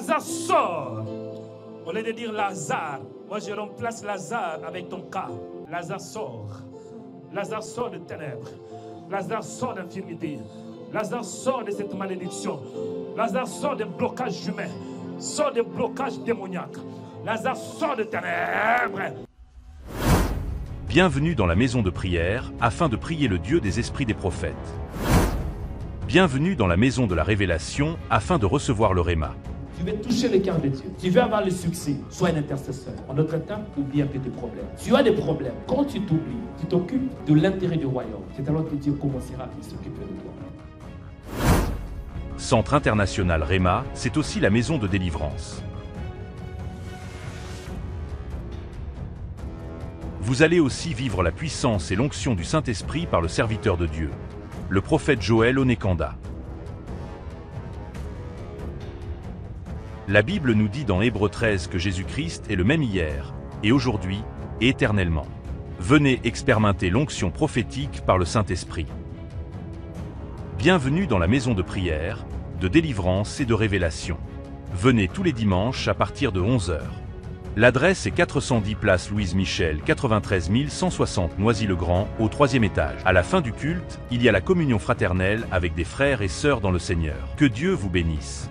Lazare sort. Au lieu de dire Lazare, moi je remplace Lazare avec ton cas. Lazare sort. Lazare sort de ténèbres. Lazare sort d'infirmité. Lazare sort de cette malédiction. Lazare sort de blocage humain. Sort de blocage démoniaque. Lazare sort de ténèbres. Bienvenue dans la maison de prière, afin de prier le Dieu des esprits des prophètes. Bienvenue dans la maison de la révélation, afin de recevoir le Réma. Tu veux toucher le cœur de Dieu. Tu veux avoir le succès. Sois un intercesseur. En d'autres termes, oublie un peu tes problèmes. Tu as des problèmes. Quand tu t'oublies, tu t'occupes de l'intérêt du royaume. C'est alors que Dieu commencera à s'occuper de toi. Centre international Réma, c'est aussi la maison de délivrance. Vous allez aussi vivre la puissance et l'onction du Saint-Esprit par le serviteur de Dieu, le prophète Joël Onekanda. La Bible nous dit dans Hébreux 13 que Jésus-Christ est le même hier, et aujourd'hui, et éternellement. Venez expérimenter l'onction prophétique par le Saint-Esprit. Bienvenue dans la maison de prière, de délivrance et de révélation. Venez tous les dimanches à partir de 11 h. L'adresse est 410 place Louise Michel, 93 160 Noisy-le-Grand, au 3e étage. À la fin du culte, il y a la communion fraternelle avec des frères et sœurs dans le Seigneur. Que Dieu vous bénisse.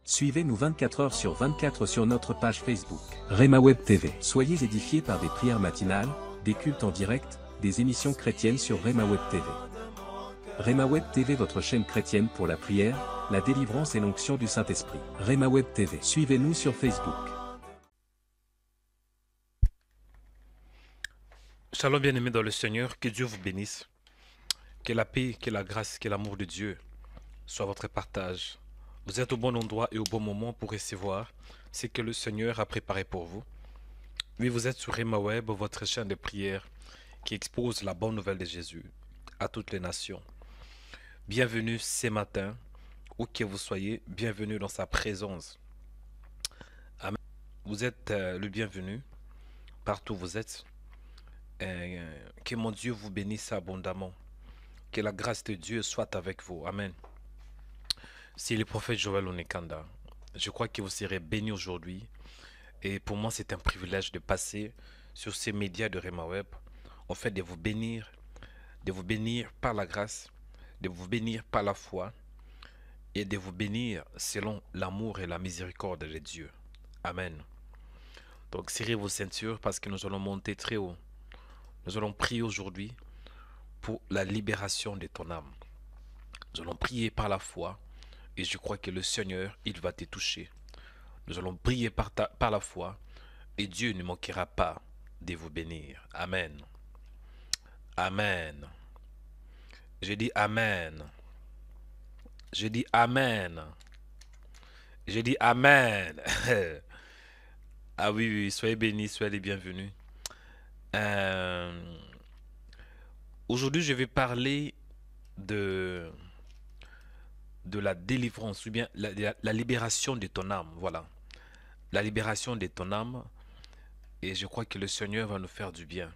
Suivez-nous 24 h sur 24 sur notre page Facebook, Réma Web TV. Soyez édifiés par des prières matinales, des cultes en direct, des émissions chrétiennes sur Réma Web TV. Réma Web TV, votre chaîne chrétienne pour la prière, la délivrance et l'onction du Saint-Esprit. Réma Web TV. Suivez-nous sur Facebook. Shalom bien-aimés dans le Seigneur, que Dieu vous bénisse. Que la paix, que la grâce, que l'amour de Dieu soit votre partage. Vous êtes au bon endroit et au bon moment pour recevoir ce que le Seigneur a préparé pour vous. Oui, vous êtes sur Réma Web, votre chaîne de prière qui expose la bonne nouvelle de Jésus à toutes les nations. Bienvenue ce matin, où que vous soyez, bienvenue dans sa présence. Amen. Vous êtes le bienvenu, partout où vous êtes. Que mon Dieu vous bénisse abondamment. Que la grâce de Dieu soit avec vous. Amen. C'est le prophète Joël Onekanda. Je crois que vous serez bénis aujourd'hui. Et pour moi, c'est un privilège de passer sur ces médias de Réma Web. En fait, de vous bénir par la grâce, de vous bénir par la foi et de vous bénir selon l'amour et la miséricorde de Dieu. Amen. Donc, serrez vos ceintures parce que nous allons monter très haut. Nous allons prier aujourd'hui pour la libération de ton âme. Nous allons prier par la foi et je crois que le Seigneur, il va te toucher. Nous allons prier par la foi et Dieu ne manquera pas de vous bénir. Amen. Amen. Je dis Amen. Je dis Amen. Je dis Amen. Ah oui, oui, soyez bénis, soyez les bienvenus. Aujourd'hui, je vais parler de la délivrance, ou bien la libération de ton âme. Voilà. La libération de ton âme. Et je crois que le Seigneur va nous faire du bien.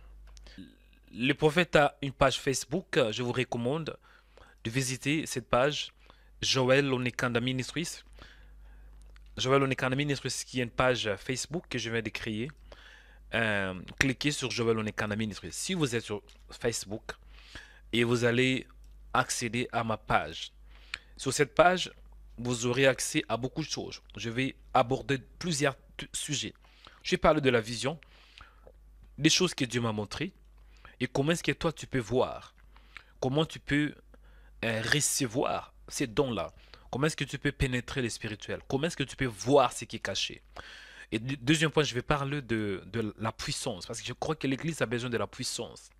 Le prophète a une page Facebook. Je vous recommande de visiter cette page. Joël Onekanda Ministries. Joël Onekanda Ministries, qui est une page Facebook que je viens de créer. Cliquez sur Joël Onekanda Ministries. Si vous êtes sur Facebook et vous allez accéder à ma page. Sur cette page, vous aurez accès à beaucoup de choses. Je vais aborder plusieurs sujets. Je vais parler de la vision, des choses que Dieu m'a montrées. Et comment est-ce que toi tu peux voir? Comment tu peux recevoir ces dons-là? Comment est-ce que tu peux pénétrer le spirituel? Comment est-ce que tu peux voir ce qui est caché? Et deuxième point, je vais parler de la puissance. Parce que je crois que l'Église a besoin de la puissance.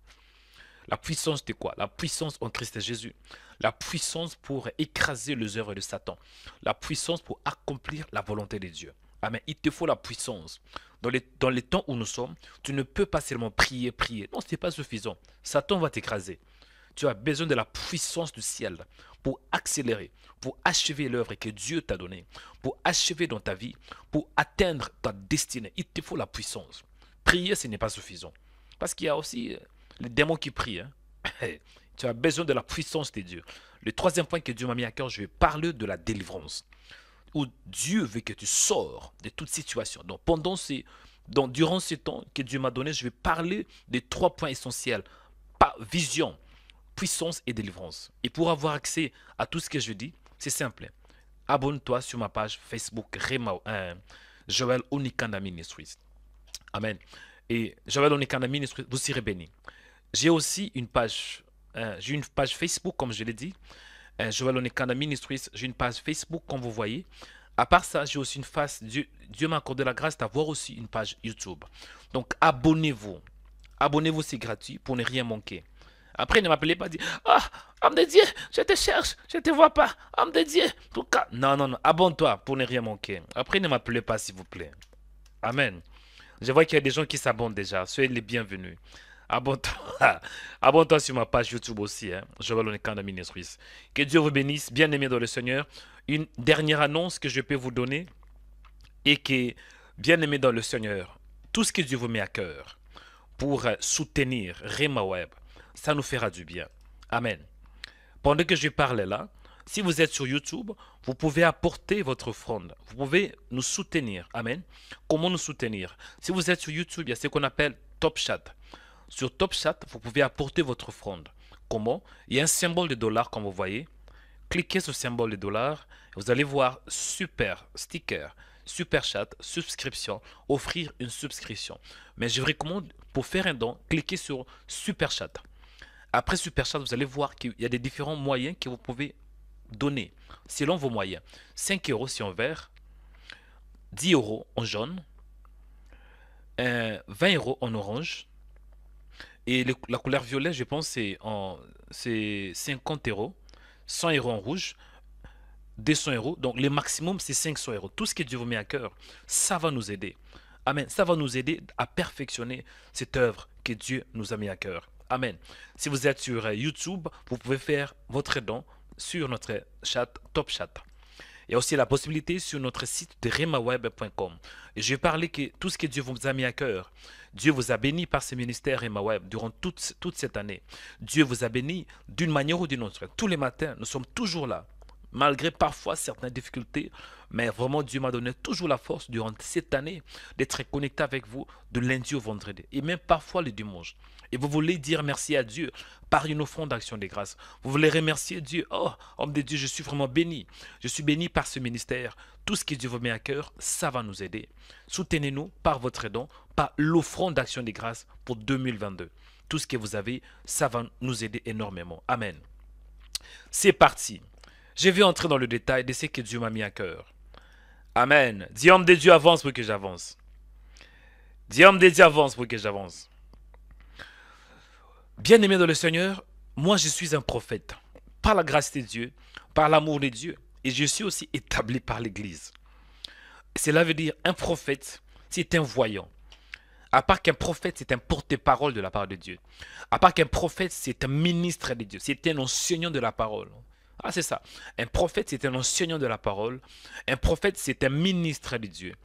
La puissance de quoi? La puissance en Christ Jésus. La puissance pour écraser les œuvres de Satan. La puissance pour accomplir la volonté de Dieu. Amen. Il te faut la puissance. Dans les temps où nous sommes, tu ne peux pas seulement prier. Non, ce n'est pas suffisant. Satan va t'écraser. Tu as besoin de la puissance du ciel pour accélérer, pour achever l'œuvre que Dieu t'a donnée, pour achever dans ta vie, pour atteindre ta destinée. Il te faut la puissance. Prier, ce n'est pas suffisant. Parce qu'il y a aussi les démons qui prient. Hein. Tu as besoin de la puissance de Dieu. Le troisième point que Dieu m'a mis à cœur, je vais parler de la délivrance. Où Dieu veut que tu sors de toute situation. Donc, durant ces temps que Dieu m'a donné, je vais parler des 3 points essentiels. Vision, puissance et délivrance. Et pour avoir accès à tout ce que je dis, c'est simple. Abonne-toi sur ma page Facebook Joel Onikanda Ministries. Amen. Et Joel Onikanda Ministries, vous serez bénis. J'ai aussi une page, Facebook, comme je l'ai dit. Joel Onikanda Ministries, j'ai une page Facebook, comme vous voyez. À part ça, j'ai aussi une face. Dieu m'a accordé la grâce d'avoir aussi une page YouTube. Donc, abonnez-vous. Abonnez-vous, c'est gratuit pour ne rien manquer. Après, ne m'appelez pas, dire homme de Dieu, je te cherche, je ne te vois pas. Homme de Dieu, tout cas. Non, non, non. Abonne-toi pour ne rien manquer. Après, ne m'appelez pas, s'il vous plaît. Amen. Je vois qu'il y a des gens qui s'abonnent déjà. Soyez les bienvenus. Abonne-toi. Abonne-toi sur ma page YouTube aussi. Joel Onikanda Ministries. Que Dieu vous bénisse, bien-aimés dans le Seigneur. Une dernière annonce que je peux vous donner et que, bien-aimés dans le Seigneur, tout ce que Dieu vous met à cœur pour soutenir Rema Web, ça nous fera du bien. Amen. Pendant que je parle là, si vous êtes sur YouTube, vous pouvez apporter votre offrande. Vous pouvez nous soutenir. Amen. Comment nous soutenir? Si vous êtes sur YouTube, il y a ce qu'on appelle Top Chat. Sur Top Chat, vous pouvez apporter votre offrande. Comment? Il y a un symbole de dollar, comme vous voyez. Cliquez sur le symbole de dollar. Vous allez voir super sticker, super chat, subscription, offrir une subscription. Mais je vous recommande, pour faire un don, cliquez sur super chat. Après super chat, vous allez voir qu'il y a des différents moyens que vous pouvez donner selon vos moyens. 5 € si en vert, 10 € en jaune, 20 € en orange. Et la couleur violet, je pense, c'est 50 €, 100 € en rouge, 200 €. Donc, le maximum, c'est 500 €. Tout ce que Dieu vous met à cœur, ça va nous aider. Amen. Ça va nous aider à perfectionner cette œuvre que Dieu nous a mis à cœur. Amen. Si vous êtes sur YouTube, vous pouvez faire votre don sur notre chat, Top Chat. Il y a aussi la possibilité sur notre site de remaweb.com. Et je vais parler que tout ce que Dieu vous a mis à cœur, Dieu vous a béni par ce ministère Remaweb durant toute cette année. Dieu vous a béni d'une manière ou d'une autre. Tous les matins, nous sommes toujours là. Malgré parfois certaines difficultés, mais vraiment Dieu m'a donné toujours la force durant cette année d'être connecté avec vous de lundi au vendredi et même parfois le dimanche. Et vous voulez dire merci à Dieu par une offrande d'action de grâce. Vous voulez remercier Dieu. Oh, homme de Dieu, je suis vraiment béni. Je suis béni par ce ministère. Tout ce que Dieu vous met à cœur, ça va nous aider. Soutenez-nous par votre don, par l'offrande d'action de grâce pour 2022. Tout ce que vous avez, ça va nous aider énormément. Amen. C'est parti. Je vais entrer dans le détail de ce que Dieu m'a mis à cœur. Amen. Dis, homme de Dieu, avance pour que j'avance. Dis, homme de Dieu, avance pour que j'avance. Bien-aimé dans le Seigneur, moi je suis un prophète. Par la grâce de Dieu, par l'amour de Dieu. Et je suis aussi établi par l'Église. Cela veut dire un prophète, c'est un voyant. À part qu'un prophète, c'est un porte-parole de la part de Dieu. À part qu'un prophète, c'est un ministre de Dieu. C'est un enseignant de la parole. Ah, c'est ça. Un prophète, c'est un enseignant de la parole. Un prophète, c'est un ministre de Dieu.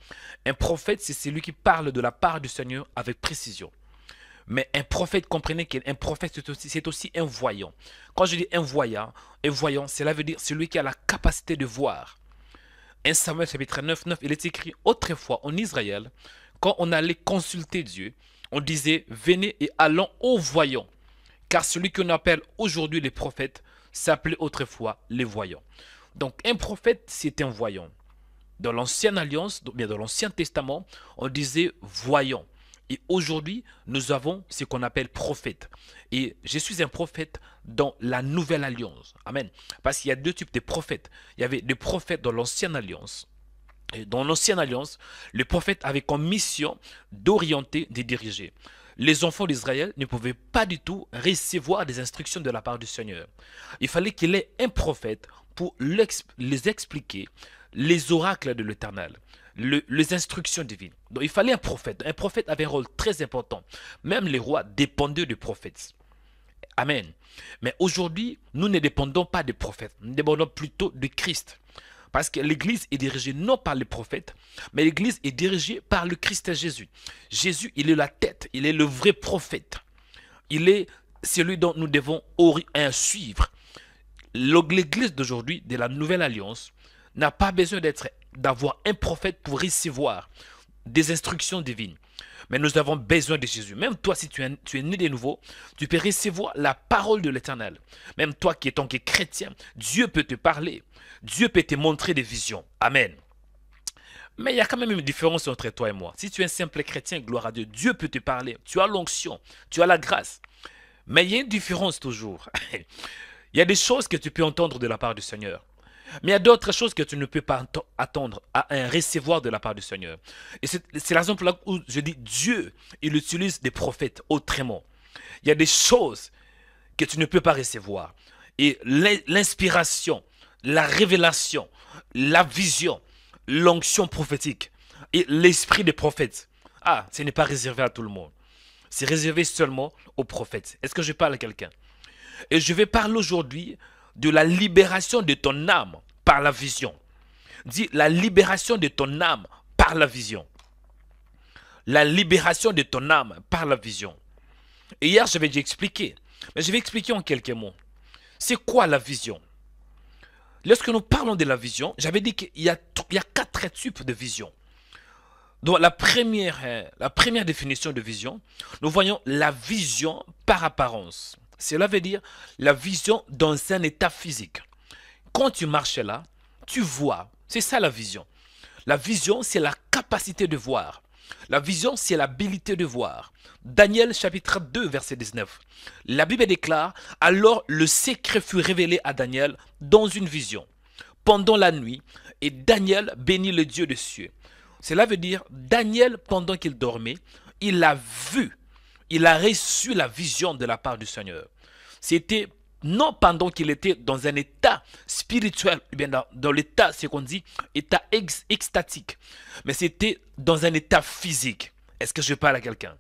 Un prophète, c'est celui qui parle de la part du Seigneur avec précision. Mais un prophète, comprenez qu'un prophète, c'est aussi un voyant. Quand je dis un voyant, cela veut dire celui qui a la capacité de voir. 1 Samuel chapitre 9, il est écrit autrefois en Israël, quand on allait consulter Dieu, on disait venez et allons aux voyants. Car celui qu'on appelle aujourd'hui les prophètes s'appelait autrefois les voyants. Donc un prophète, c'est un voyant. Dans l'Ancienne Alliance, bien dans l'Ancien Testament, on disait voyant. Et aujourd'hui, nous avons ce qu'on appelle prophète. Et je suis un prophète dans la Nouvelle Alliance. Amen. Parce qu'il y a deux types de prophètes. Il y avait des prophètes dans l'Ancienne Alliance. Et dans l'Ancienne Alliance, le prophète avait comme mission d'orienter, de diriger. Les enfants d'Israël ne pouvaient pas du tout recevoir des instructions de la part du Seigneur. Il fallait qu'il ait un prophète pour les expliquer les oracles de l'Éternel. Les instructions divines. Donc il fallait un prophète. Un prophète avait un rôle très important. Même les rois dépendaient des prophètes. Amen. Mais aujourd'hui, nous ne dépendons pas des prophètes. Nous dépendons plutôt de Christ. Parce que l'Église est dirigée non par les prophètes, mais l'Église est dirigée par le Christ Jésus. Jésus, il est la tête. Il est le vrai prophète. Il est celui dont nous devons suivre. L'église d'aujourd'hui, de la Nouvelle Alliance, n'a pas besoin d'avoir un prophète pour recevoir des instructions divines. Mais nous avons besoin de Jésus. Même toi, si tu es né de nouveau, tu peux recevoir la parole de l'Éternel. Même toi qui es tant que chrétien, Dieu peut te parler. Dieu peut te montrer des visions. Amen. Mais il y a quand même une différence entre toi et moi. Si tu es un simple chrétien, gloire à Dieu, Dieu peut te parler. Tu as l'onction, tu as la grâce. Mais il y a une différence toujours. Il y a des choses que tu peux entendre de la part du Seigneur. Mais il y a d'autres choses que tu ne peux pas attendre à recevoir de la part du Seigneur. Et c'est la raison pour laquelle je dis Dieu, il utilise des prophètes autrement. Il y a des choses que tu ne peux pas recevoir. Et l'inspiration, la révélation, la vision, l'onction prophétique et l'esprit des prophètes, ce n'est pas réservé à tout le monde. C'est réservé seulement aux prophètes. Est-ce que je parle à quelqu'un? Et je vais parler aujourd'hui de la libération de ton âme par la vision. Dis la libération de ton âme par la vision. La libération de ton âme par la vision. Et hier, je vais déjà expliquer. Mais je vais expliquer en quelques mots. C'est quoi la vision? Lorsque nous parlons de la vision, j'avais dit qu'il y a 4 types de vision. Donc la première définition de vision, nous voyons la vision par apparence. Cela veut dire la vision dans un état physique. Quand tu marches là, tu vois. C'est ça la vision. La vision, c'est la capacité de voir. La vision, c'est l'habilité de voir. Daniel chapitre 2, verset 19. La Bible déclare, « Alors le secret fut révélé à Daniel dans une vision, pendant la nuit, et Daniel bénit le Dieu des cieux. » Cela veut dire, Daniel, pendant qu'il dormait, il a vu. Il a reçu la vision de la part du Seigneur. C'était non pendant qu'il était dans un état spirituel, bien dans l'état, c'est qu'on dit, état extatique, mais c'était dans un état physique. Est-ce que je parle à quelqu'un?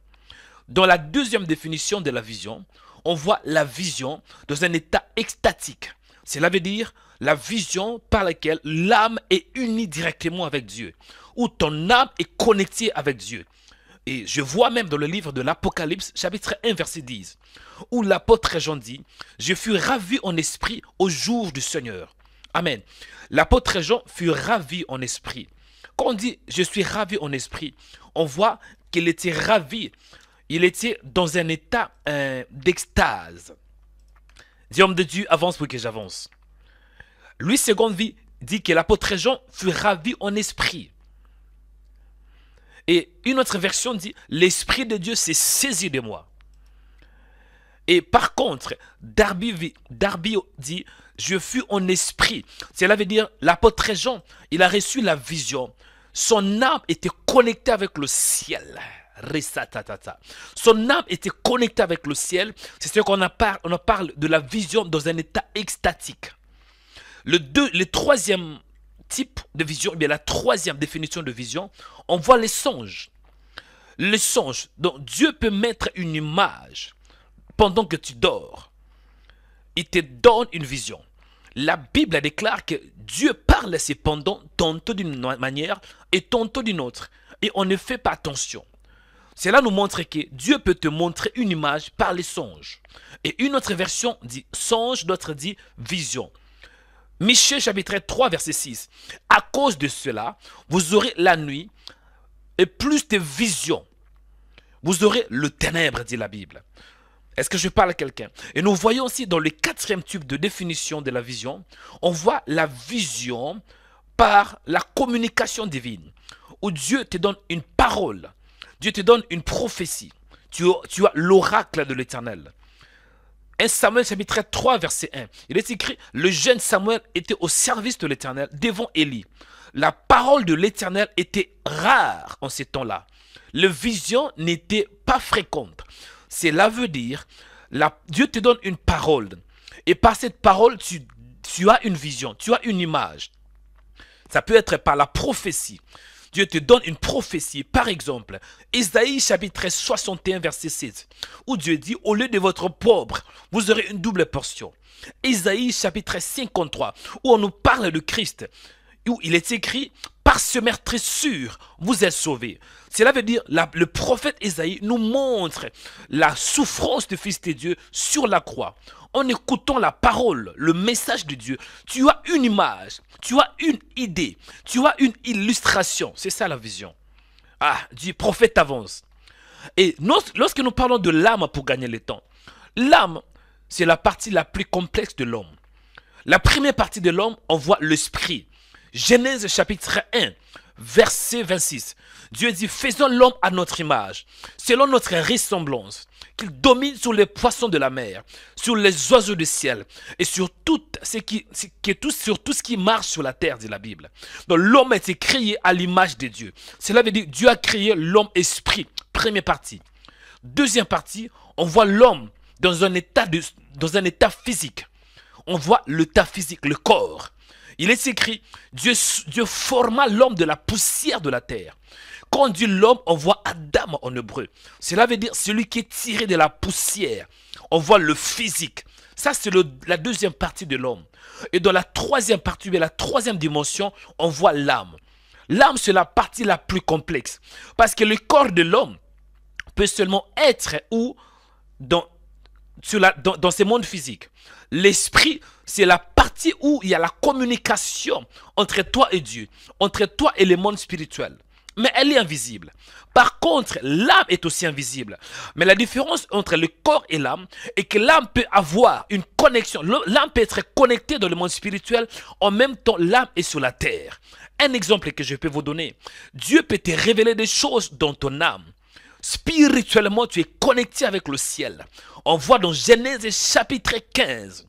Dans la deuxième définition de la vision, on voit la vision dans un état extatique. Cela veut dire la vision par laquelle l'âme est unie directement avec Dieu, où ton âme est connectée avec Dieu. Et je vois même dans le livre de l'Apocalypse, chapitre 1, verset 10, où l'apôtre Jean dit, « Je fus ravi en esprit au jour du Seigneur. » Amen. L'apôtre Jean fut ravi en esprit. Quand on dit, « Je suis ravi en esprit », on voit qu'il était ravi. Il était dans un état d'extase. Dis, homme de Dieu, avance pour que j'avance. Louis II dit que l'apôtre Jean fut ravi en esprit. Et une autre version dit, l'Esprit de Dieu s'est saisi de moi. Et par contre, Darby dit, je fus en esprit. Cela veut dire, l'apôtre Jean, il a reçu la vision. Son âme était connectée avec le ciel. Son âme était connectée avec le ciel. C'est ce qu'on parle de la vision dans un état extatique. Le troisième type de vision, bien la troisième définition de vision, on voit les songes. Les songes, donc Dieu peut mettre une image pendant que tu dors. Il te donne une vision. La Bible déclare que Dieu parle cependant tantôt d'une manière et tantôt d'une autre. Et on ne fait pas attention. Cela nous montre que Dieu peut te montrer une image par les songes. Et une autre version dit songe, d'autres dit vision. Michée chapitre 3 verset 6. À cause de cela, vous aurez la nuit et plus de visions. Vous aurez le ténèbre, dit la Bible. Est-ce que je parle à quelqu'un? Et nous voyons aussi dans le 4e type de définition de la vision, on voit la vision par la communication divine, où Dieu te donne une parole, Dieu te donne une prophétie. Tu as l'oracle de l'Éternel. 1 Samuel chapitre 3 verset 1. Il est écrit, le jeune Samuel était au service de l'Éternel devant Élie. La parole de l'Éternel était rare en ces temps-là. Les visions n'étaient pas fréquentes. Cela veut dire, Dieu te donne une parole. Et par cette parole, tu as une vision, tu as une image. Ça peut être par la prophétie. Dieu te donne une prophétie. Par exemple, Isaïe chapitre 61 verset 7, où Dieu dit, au lieu de votre pauvre, vous aurez une double portion. Isaïe chapitre 53, où on nous parle de Christ, où il est écrit, par ce meurtrissure, vous êtes sauvés. Cela veut dire, le prophète Ésaïe nous montre la souffrance du Fils de Dieu sur la croix. En écoutant la parole, le message de Dieu, tu as une image, tu as une idée, tu as une illustration. C'est ça la vision. Ah, du prophète avance. Et lorsque nous parlons de l'âme pour gagner le temps, l'âme, c'est la partie la plus complexe de l'homme. La première partie de l'homme, on voit l'esprit. Genèse chapitre 1, verset 26. Dieu dit, faisons l'homme à notre image, selon notre ressemblance, qu'il domine sur les poissons de la mer, sur les oiseaux du ciel, et sur tout ce qui marche sur la terre, dit la Bible. Donc l'homme a été créé à l'image de Dieu. Cela veut dire, Dieu a créé l'homme esprit, première partie. Deuxième partie, on voit l'homme dans un état physique. On voit l'état physique, le corps. Il est écrit, Dieu forma l'homme de la poussière de la terre. Quand on dit l'homme, on voit Adam en hébreu. Cela veut dire celui qui est tiré de la poussière. On voit le physique. Ça, c'est la deuxième partie de l'homme. Et dans la troisième partie, la troisième dimension, on voit l'âme. L'âme, c'est la partie la plus complexe. Parce que le corps de l'homme peut seulement être dans ces mondes physiques. L'esprit, c'est la partie où il y a la communication entre toi et Dieu, entre toi et le monde spirituel. Mais elle est invisible. Par contre, l'âme est aussi invisible. Mais la différence entre le corps et l'âme est que l'âme peut avoir une connexion. L'âme peut être connectée dans le monde spirituel. En même temps, l'âme est sur la terre. Un exemple que je peux vous donner. Dieu peut te révéler des choses dans ton âme. Spirituellement, tu es connecté avec le ciel. On voit dans Genèse chapitre 15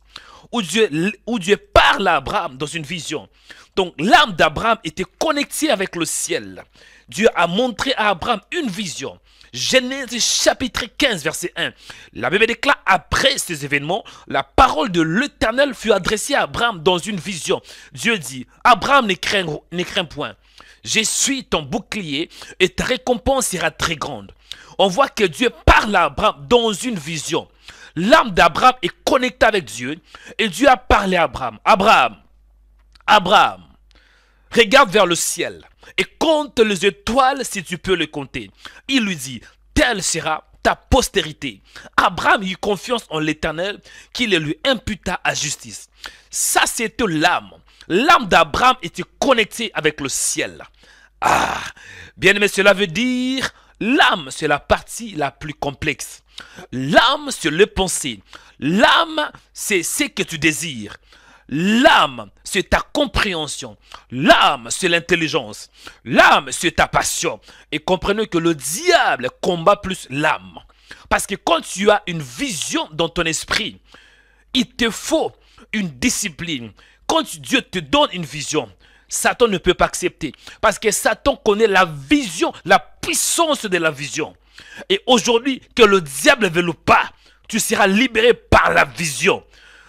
où Dieu parle à Abraham dans une vision. Donc l'âme d'Abraham était connectée avec le ciel. Dieu a montré à Abraham une vision. Genèse chapitre 15 verset 1. La Bible déclare, après ces événements, la parole de l'Éternel fut adressée à Abraham dans une vision. Dieu dit, Abraham ne crains point. Je suis ton bouclier et ta récompense sera très grande. On voit que Dieu parle à Abraham dans une vision. L'âme d'Abraham est connectée avec Dieu et Dieu a parlé à Abraham. Abraham, regarde vers le ciel et compte les étoiles si tu peux les compter. Il lui dit, telle sera ta postérité. Abraham eut confiance en l'Éternel qui le lui imputa à justice. Ça, c'était l'âme. L'âme d'Abraham était connectée avec le ciel. Ah, bien aimé, cela veut dire, l'âme, c'est la partie la plus complexe. L'âme, c'est les pensées. L'âme, c'est ce que tu désires. L'âme, c'est ta compréhension. L'âme, c'est l'intelligence. L'âme, c'est ta passion. Et comprenez que le diable combat plus l'âme. Parce que quand tu as une vision dans ton esprit, il te faut une discipline. Quand Dieu te donne une vision, Satan ne peut pas accepter. Parce que Satan connaît la vision, la puissance de la vision. Et aujourd'hui, que le diable ne veut pas, tu seras libéré par la vision.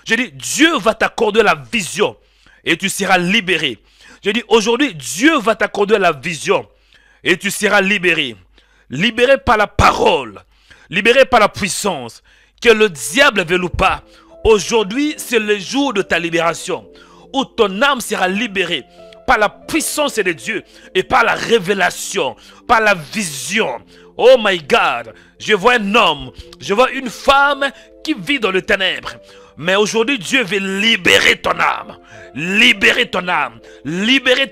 Je dis, Dieu va t'accorder la vision et tu seras libéré. Je dis, aujourd'hui, Dieu va t'accorder la vision et tu seras libéré. Libéré par la parole, libéré par la puissance. Que le diable ne veut pas. Aujourd'hui, c'est le jour de ta libération où ton âme sera libérée par la puissance de Dieu et par la révélation, par la vision. Oh my God, je vois un homme, je vois une femme qui vit dans le ténèbre. Mais aujourd'hui, Dieu veut libérer ton âme, libérer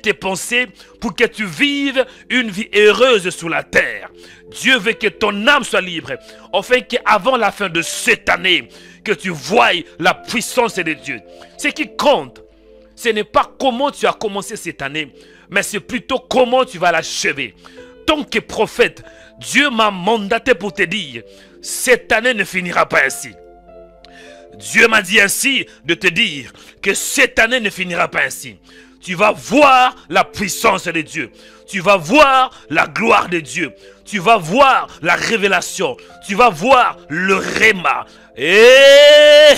tes pensées pour que tu vives une vie heureuse sur la terre. Dieu veut que ton âme soit libre, afin qu'avant la fin de cette année, que tu voies la puissance de Dieu. Ce qui compte, ce n'est pas comment tu as commencé cette année, mais c'est plutôt comment tu vas l'achever. Tant que prophète, Dieu m'a mandaté pour te dire, cette année ne finira pas ainsi. Dieu m'a dit ainsi de te dire que cette année ne finira pas ainsi. Tu vas voir la puissance de Dieu. Tu vas voir la gloire de Dieu. Tu vas voir la révélation. Tu vas voir le réma. Et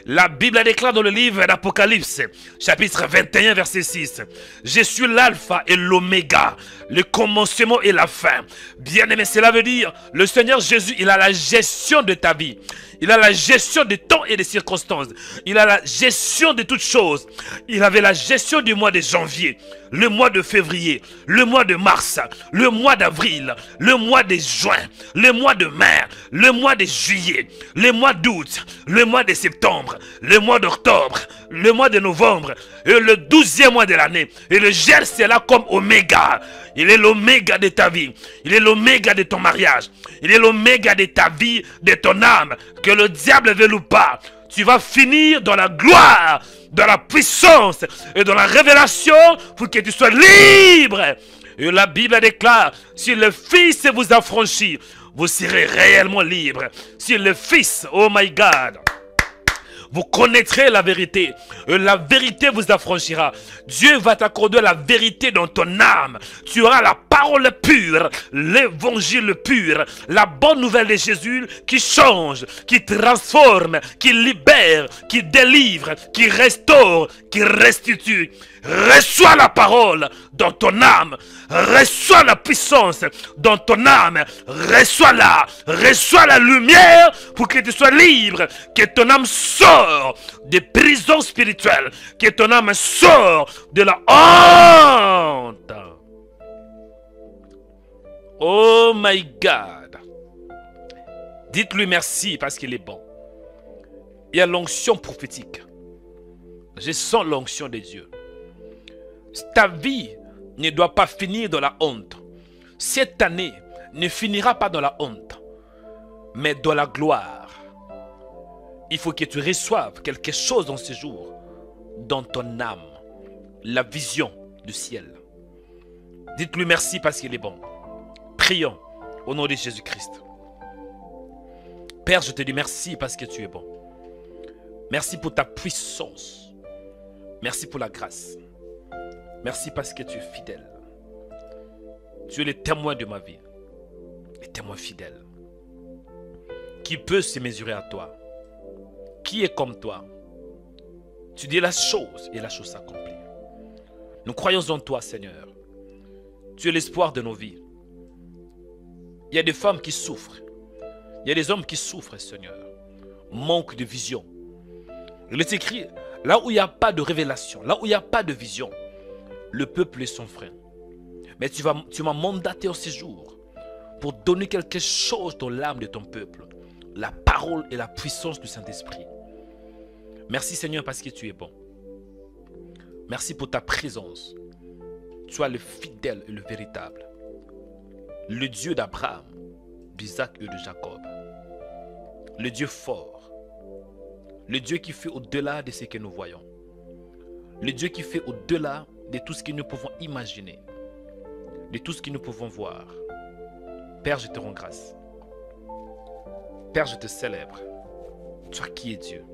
la Bible déclare dans le livre d'Apocalypse, chapitre 21, verset 6. Je suis l'alpha et l'oméga, le commencement et la fin. Bien aimé, cela veut dire, le Seigneur Jésus, il a la gestion de ta vie. Il a la gestion des temps et des circonstances. Il a la gestion de toutes choses. Il avait la gestion du mois de janvier, le mois de février, le mois de mars, le mois d'avril, le mois de juin, le mois de mai, le mois de juillet, le mois d'août, le mois de septembre, le mois d'octobre, le mois de novembre et le 12e mois de l'année. Et le geste est là comme oméga. Il est l'oméga de ta vie. Il est l'oméga de ton mariage. Il est l'oméga de ta vie, de ton âme. Que le diable ne veut pas. Tu vas finir dans la gloire, dans la puissance et dans la révélation pour que tu sois libre. Et la Bible déclare, si le Fils vous affranchit, vous serez réellement libre. Si le Fils, oh my God, vous connaîtrez la vérité. La vérité vous affranchira. Dieu va t'accorder la vérité dans ton âme. Tu auras la parole pure, l'évangile pur, la bonne nouvelle de Jésus qui change, qui transforme, qui libère, qui délivre, qui restaure, qui restitue. Reçois la parole dans ton âme. Reçois la puissance dans ton âme. Reçois-la. Reçois la lumière pour que tu sois libre. Que ton âme sort des prisons spirituelles. Que ton âme sort de la honte. Oh my God. Dites-lui merci parce qu'il est bon. Il y a l'onction prophétique. Je sens l'onction de Dieu. Ta vie ne doit pas finir dans la honte. Cette année ne finira pas dans la honte, mais dans la gloire. Il faut que tu reçoives quelque chose dans ce jour, dans ton âme, la vision du ciel. Dites-lui merci parce qu'il est bon. Prions au nom de Jésus-Christ. Père, je te dis merci parce que tu es bon. Merci pour ta puissance. Merci pour la grâce. Merci parce que tu es fidèle. Tu es le témoin de ma vie. Le témoin fidèle. Qui peut se mesurer à toi? Qui est comme toi? Tu dis la chose et la chose s'accomplit. Nous croyons en toi, Seigneur. Tu es l'espoir de nos vies. Il y a des femmes qui souffrent. Il y a des hommes qui souffrent, Seigneur. Manque de vision. Il est écrit, là où il n'y a pas de révélation, là où il n'y a pas de vision, le peuple est son frein. Mais tu m'as mandaté en ces jours pour donner quelque chose dans l'âme de ton peuple. La parole et la puissance du Saint-Esprit. Merci Seigneur parce que tu es bon. Merci pour ta présence. Tu es le fidèle et le véritable. Le Dieu d'Abraham, d'Isaac et de Jacob. Le Dieu fort. Le Dieu qui fait au-delà de ce que nous voyons. Le Dieu qui fait au-delà de tout ce que nous pouvons imaginer. De tout ce que nous pouvons voir. Père, je te rends grâce. Père, je te célèbre. Toi qui es Dieu,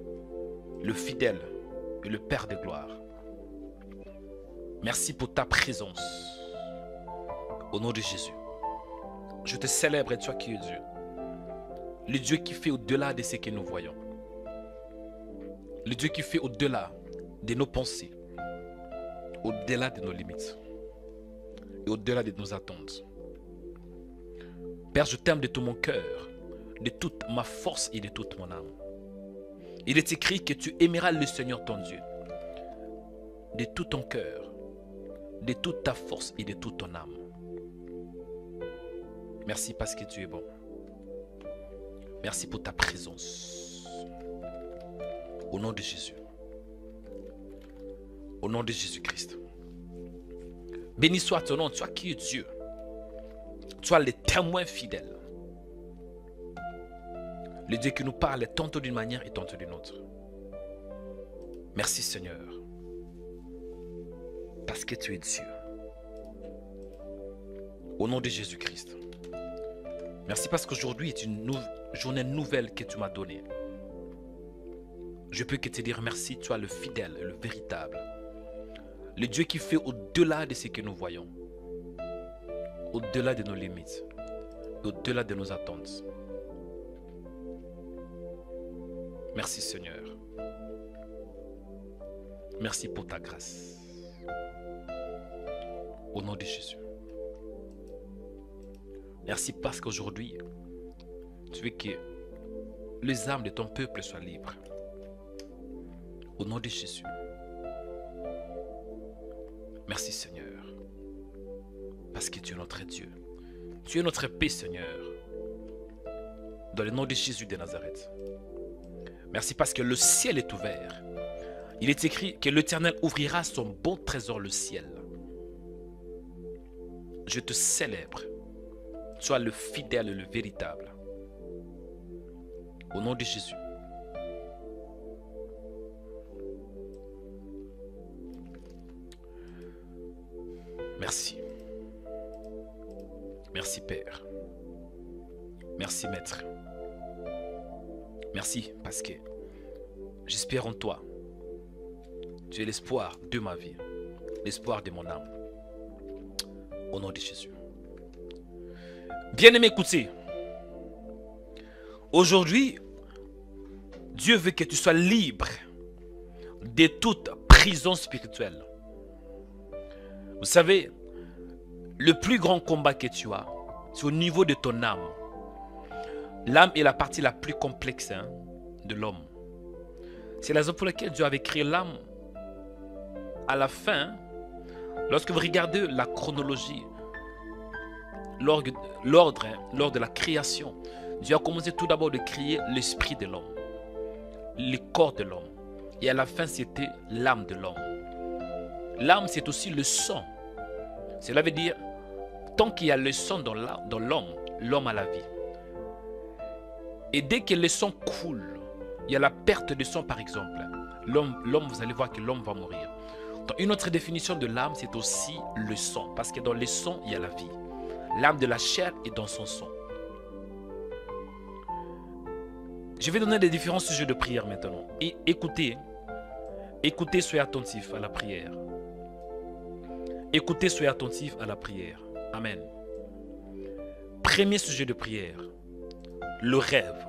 le fidèle et le Père de gloire. Merci pour ta présence. Au nom de Jésus. Je te célèbre et toi qui es Dieu. Le Dieu qui fait au-delà de ce que nous voyons. Le Dieu qui fait au-delà de nos pensées. Au-delà de nos limites. Et au-delà de nos attentes. Père, je t'aime de tout mon cœur, de toute ma force et de toute mon âme. Il est écrit que tu aimeras le Seigneur ton Dieu de tout ton cœur, de toute ta force et de toute ton âme. Merci parce que tu es bon. Merci pour ta présence. Au nom de Jésus. Au nom de Jésus-Christ. Béni soit ton nom, toi qui es Dieu. Toi le témoin fidèle. Le Dieu qui nous parle tantôt d'une manière et tantôt d'une autre. Merci Seigneur. Parce que tu es Dieu. Au nom de Jésus-Christ. Merci parce qu'aujourd'hui est une journée nouvelle que tu m'as donnée. Je peux que te dire merci, tu es le fidèle et le véritable. Le Dieu qui fait au-delà de ce que nous voyons. Au-delà de nos limites. Au-delà de nos attentes. Merci Seigneur. Merci pour ta grâce. Au nom de Jésus. Merci parce qu'aujourd'hui, tu veux que les âmes de ton peuple soient libres. Au nom de Jésus. Merci Seigneur. Parce que tu es notre Dieu. Tu es notre paix Seigneur. Dans le nom de Jésus de Nazareth. Merci parce que le ciel est ouvert. Il est écrit que l'Éternel ouvrira son bon trésor, le ciel. Je te célèbre. Sois le fidèle et le véritable. Au nom de Jésus. Merci. Merci Père. Merci Maître. Merci parce que j'espère en toi. Tu es l'espoir de ma vie, l'espoir de mon âme. Au nom de Jésus. Bien-aimé, écoutez. Aujourd'hui, Dieu veut que tu sois libre de toute prison spirituelle. Vous savez, le plus grand combat que tu as, c'est au niveau de ton âme. L'âme est la partie la plus complexe de l'homme. C'est la raison pour laquelle Dieu avait créé l'âme. À la fin, lorsque vous regardez la chronologie, l'ordre lors de la création, Dieu a commencé tout d'abord de créer l'esprit de l'homme, le corps de l'homme. Et à la fin, c'était l'âme de l'homme. L'âme, c'est aussi le sang. Cela veut dire, tant qu'il y a le sang dans l'homme, l'homme a la vie. Et dès que le sang coule, il y a la perte de sang par exemple. L'homme, vous allez voir que l'homme va mourir. Donc, une autre définition de l'âme, c'est aussi le sang. Parce que dans le sang, il y a la vie. L'âme de la chair est dans son sang. Je vais donner des différents sujets de prière maintenant. Et écoutez, soyez attentifs à la prière. Écoutez, soyez attentifs à la prière. Amen. Premier sujet de prière, le rêve.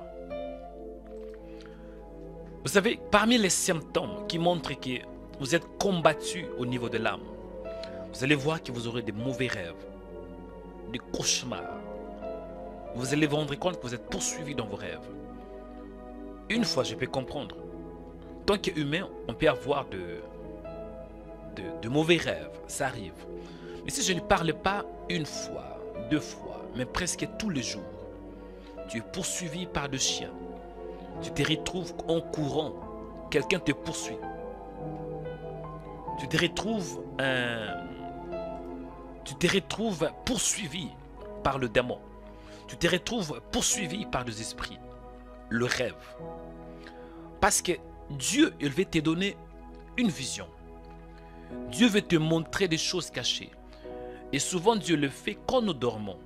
Vous savez, parmi les symptômes qui montrent que vous êtes combattu au niveau de l'âme, vous allez voir que vous aurez des mauvais rêves, des cauchemars. Vous allez vous rendre compte que vous êtes poursuivi dans vos rêves. Une fois, je peux comprendre. Tant qu'humain, on peut avoir de mauvais rêves. Ça arrive. Mais si je ne parle pas une fois, 2 fois, mais presque tous les jours, tu es poursuivi par des chiens. Tu te retrouves en courant. Quelqu'un te poursuit. Tu te retrouves poursuivi par le démon. Tu te retrouves poursuivi par des esprits. Le rêve. Parce que Dieu, il veut te donner une vision. Dieu veut te montrer des choses cachées. Et souvent Dieu le fait quand nous dormons.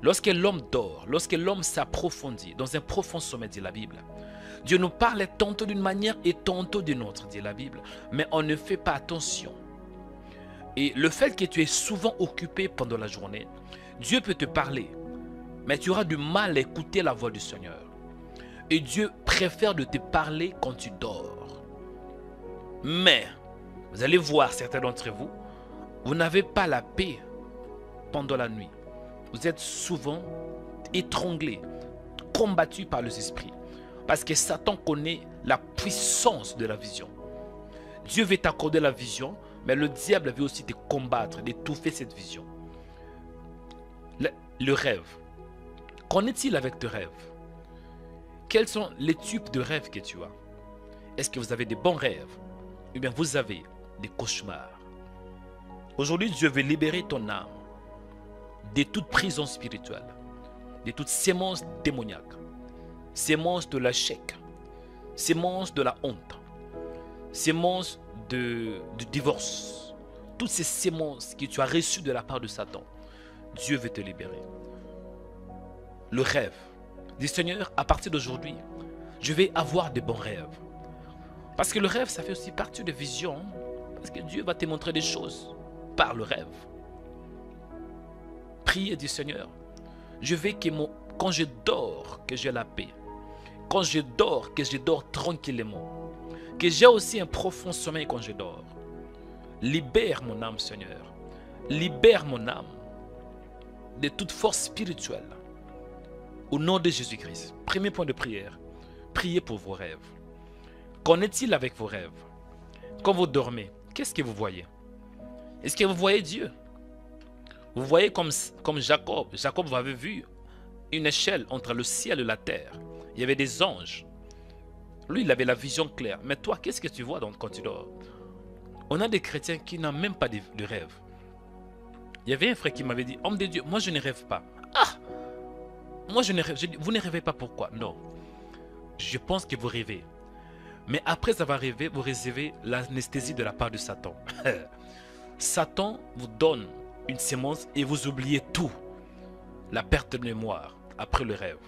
Lorsque l'homme dort, lorsque l'homme s'approfondit dans un profond sommeil, dit la Bible, Dieu nous parle tantôt d'une manière et tantôt d'une autre, dit la Bible, mais on ne fait pas attention. Et le fait que tu es souvent occupé pendant la journée, Dieu peut te parler, mais tu auras du mal à écouter la voix du Seigneur. Et Dieu préfère de te parler quand tu dors. Mais, vous allez voir certains d'entre vous, vous n'avez pas la paix pendant la nuit. Vous êtes souvent étranglés, combattus par les esprits. Parce que Satan connaît la puissance de la vision. Dieu veut t'accorder la vision, mais le diable veut aussi te combattre, d'étouffer cette vision. Le rêve. Qu'en est-il avec tes rêves? Quels sont les types de rêves que tu as? Est-ce que vous avez des bons rêves? Ou bien vous avez des cauchemars? Aujourd'hui, Dieu veut libérer ton âme de toute prison spirituelle, de toute sémence démoniaque, sémence de l'échec, sémence de la honte, sémence du divorce. Toutes ces sémences que tu as reçues de la part de Satan, Dieu veut te libérer. Le rêve. Dis Seigneur, à partir d'aujourd'hui, je vais avoir de bons rêves. Parce que le rêve, ça fait aussi partie de vision. Parce que Dieu va te montrer des choses par le rêve. Prie et dis Seigneur, je veux que quand je dors, que j'ai la paix. Quand je dors, que je dors tranquillement. Que j'ai aussi un profond sommeil quand je dors. Libère mon âme, Seigneur. Libère mon âme de toute force spirituelle Au nom de Jésus-Christ, premier point de prière, priez pour vos rêves. Qu'en est-il avec vos rêves? Quand vous dormez, qu'est-ce que vous voyez? Est-ce que vous voyez Dieu? Vous voyez comme Jacob. Jacob avait vu une échelle entre le ciel et la terre. Il y avait des anges. Lui, il avait la vision claire. Mais toi, qu'est-ce que tu vois quand tu dors? On a des chrétiens qui n'ont même pas de rêve. Il y avait un frère qui m'avait dit, homme de Dieu, moi je ne rêve pas. Ah! Moi je ne rêve. Je dis, vous ne rêvez pas, pourquoi? Non. Je pense que vous rêvez. Mais après avoir rêvé, vous recevez l'anesthésie de la part de Satan. Satan vous donne une sémence et vous oubliez tout. La perte de mémoire après le rêve.